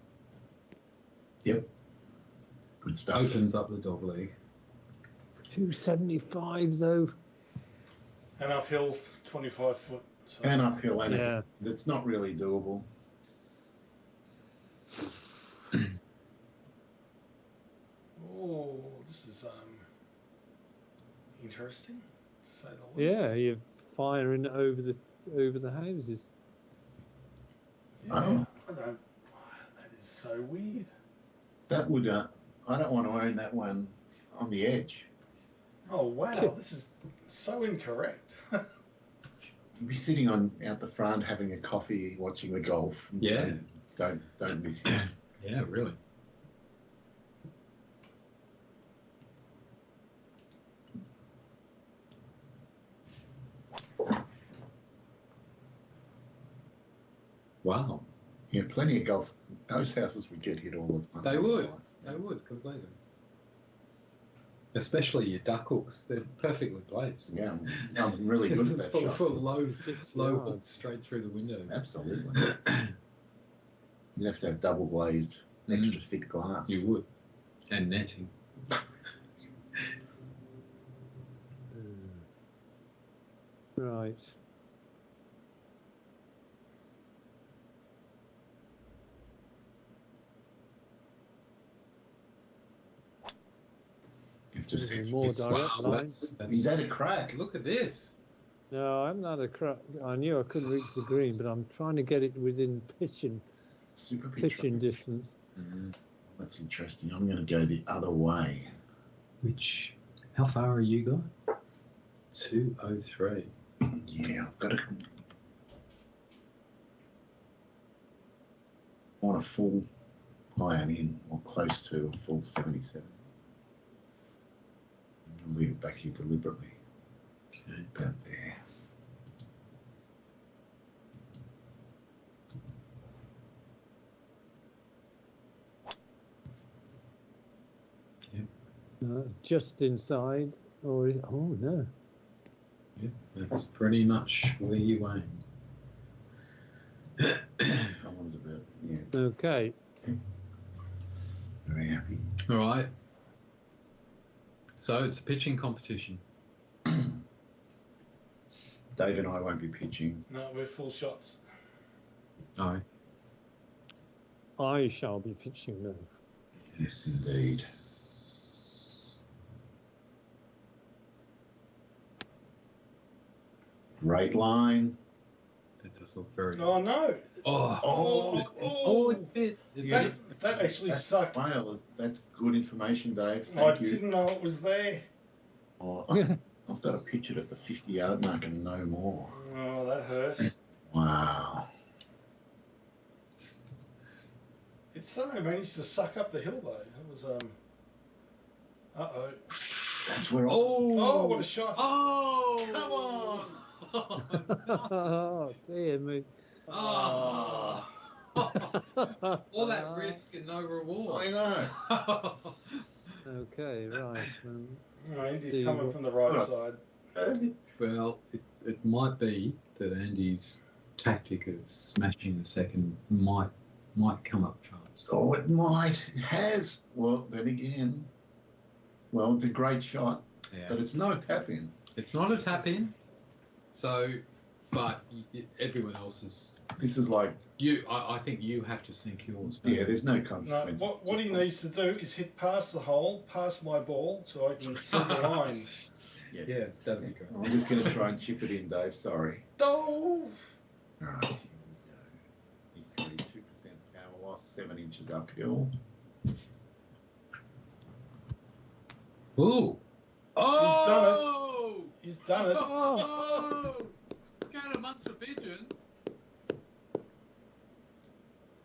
Yep. Good stuff. Opens up the dog leg. 275 though. And uphill, 25 foot. So. And uphill, and Yeah. it's not really doable. Oh, this is interesting, to say the least. Yeah, you're firing over the houses. Yeah, Oh. I don't. That is so weird. That would. I don't want to own that one on the edge. Oh wow, this is so incorrect. You'd be sitting out the front having a coffee, watching the golf. Yeah. Don't miss it. Yeah, really. Wow. Yeah, plenty of golf. Those houses would get hit all the time. They would. They would completely. Especially your duck hooks. They're perfectly placed. Yeah, I'm really good at that for, shot. for low 6 low yards. hooks straight through the window. Absolutely. You'd have to have double glazed, extra thick glass. You would. And netting. Right. You've just said More it's direct Wow, line. He's had a crack. Look at this. No, I haven't had a crack. I knew I couldn't reach the green, but I'm trying to get it within Super pitching distance. That's interesting. I'm going to go the other way. How far are you guys? 203. Yeah, I've got to. I want a full iron in, or close to a full 77. I'm going to leave it back here deliberately. Okay. About there. Just inside, or is it? Oh no. Yeah, that's pretty much where you aim. I wanted about, yeah, Okay. very happy. All right. So it's a pitching competition. Dave and I won't be pitching. No, we're full shots. Oh, I shall be pitching now. Yes, indeed. Great line. That does look very good. Oh no! It's hit. That actually That's sucked. well, that's good information, Dave. I Thank you. didn't know it was there. Oh, I've got to pitch it at the 50-yard mark and no more. Oh, that hurt. Wow. It somehow managed to suck up the hill though. It was Uh-oh. That's where. Oh, what a shot! Oh, Come on! Oh dear me. Oh. All that risk and no reward. I know. Okay, right. No, Indy's see coming what- from the right side. Well, it might be that Andy's tactic of smashing the second might come up trumps. Oh, it might. It has. Well, then again, well, it's a great shot, Yeah. but it's not a tap in. It's not a tap in. So, but everyone else is. This is like, You, I think you have to sink yours. yeah, there's no No, consequence. what he needs to do is hit past the hole, past my ball, so I can see the line. Yeah, that'd be great. I'm just going to try and chip it in, Dave. Sorry. Dove! All right, here we go. He's 32% power loss, 7 inches uphill. Ooh. Oh! He's done it. Oh! Going amongst the pigeons.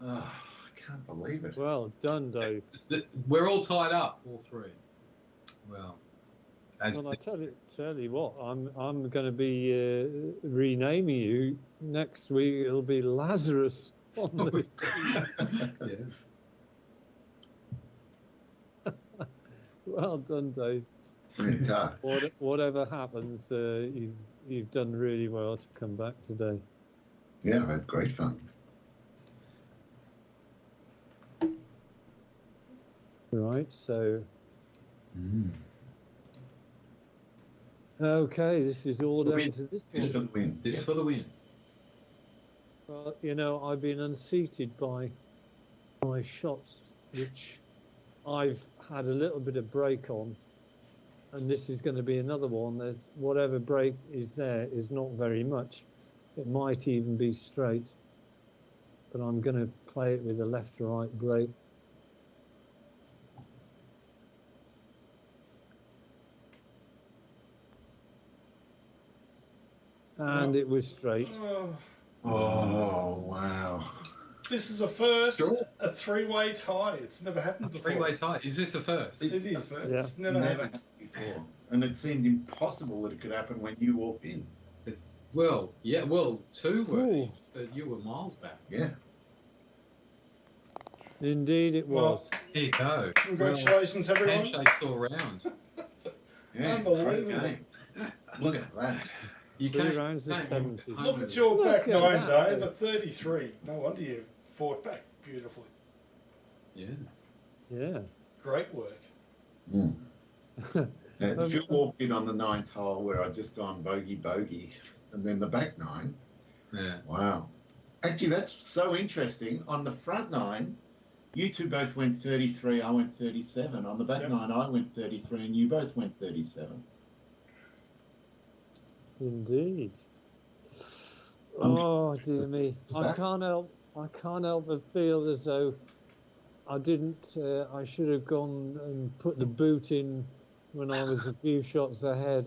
Oh, I can't believe it. Well done, Dave. We're all tied up, all three. Well, Well, I tell you what, I'm going to be renaming you next week. It'll be Lazarus on the yeah. Well done, Dave. Really tough. Whatever happens, you've done really well to come back today. Yeah, I've had great fun. Right, so okay, this is all down to this This for one. the win. This for the win. Well, you know, I've been unseated by my shots, which I've had a little bit of break on, and this is going to be another one. There's whatever break is there is not very much. It might even be straight, but I'm going to play it with a left to right break. And it was straight. Oh, wow. This is a first, Sure. a three-way tie. It's never happened A before. three-way tie. Is this a first? It is. Yeah. It's never happened. Before. And it seemed impossible that it could happen when you walked in. Well, yeah. Well, two were, Ooh. but you were miles back. Yeah. Indeed, it Well, was. There you go. Congratulations, everyone. Handshakes all round. Yeah. Unbelievable. Great game. Look at that. You 3 can't, rounds of can't 70. home Look with at it. your back Look at nine, that. Dave, at 33. No wonder you fought back beautifully. Yeah. Yeah. Great work. Mm. Yeah, Phil walked in on the 9th hole where I'd just gone bogey, and then the back 9. Yeah. Wow. Actually, that's so interesting. On the front 9, you two both went 33, I went 37. On the back Yep. 9, I went 33, and you both went 37. Indeed. Oh dear me! I that- can't help but feel as though I didn't. I should have gone and put the boot in when I was a few shots ahead.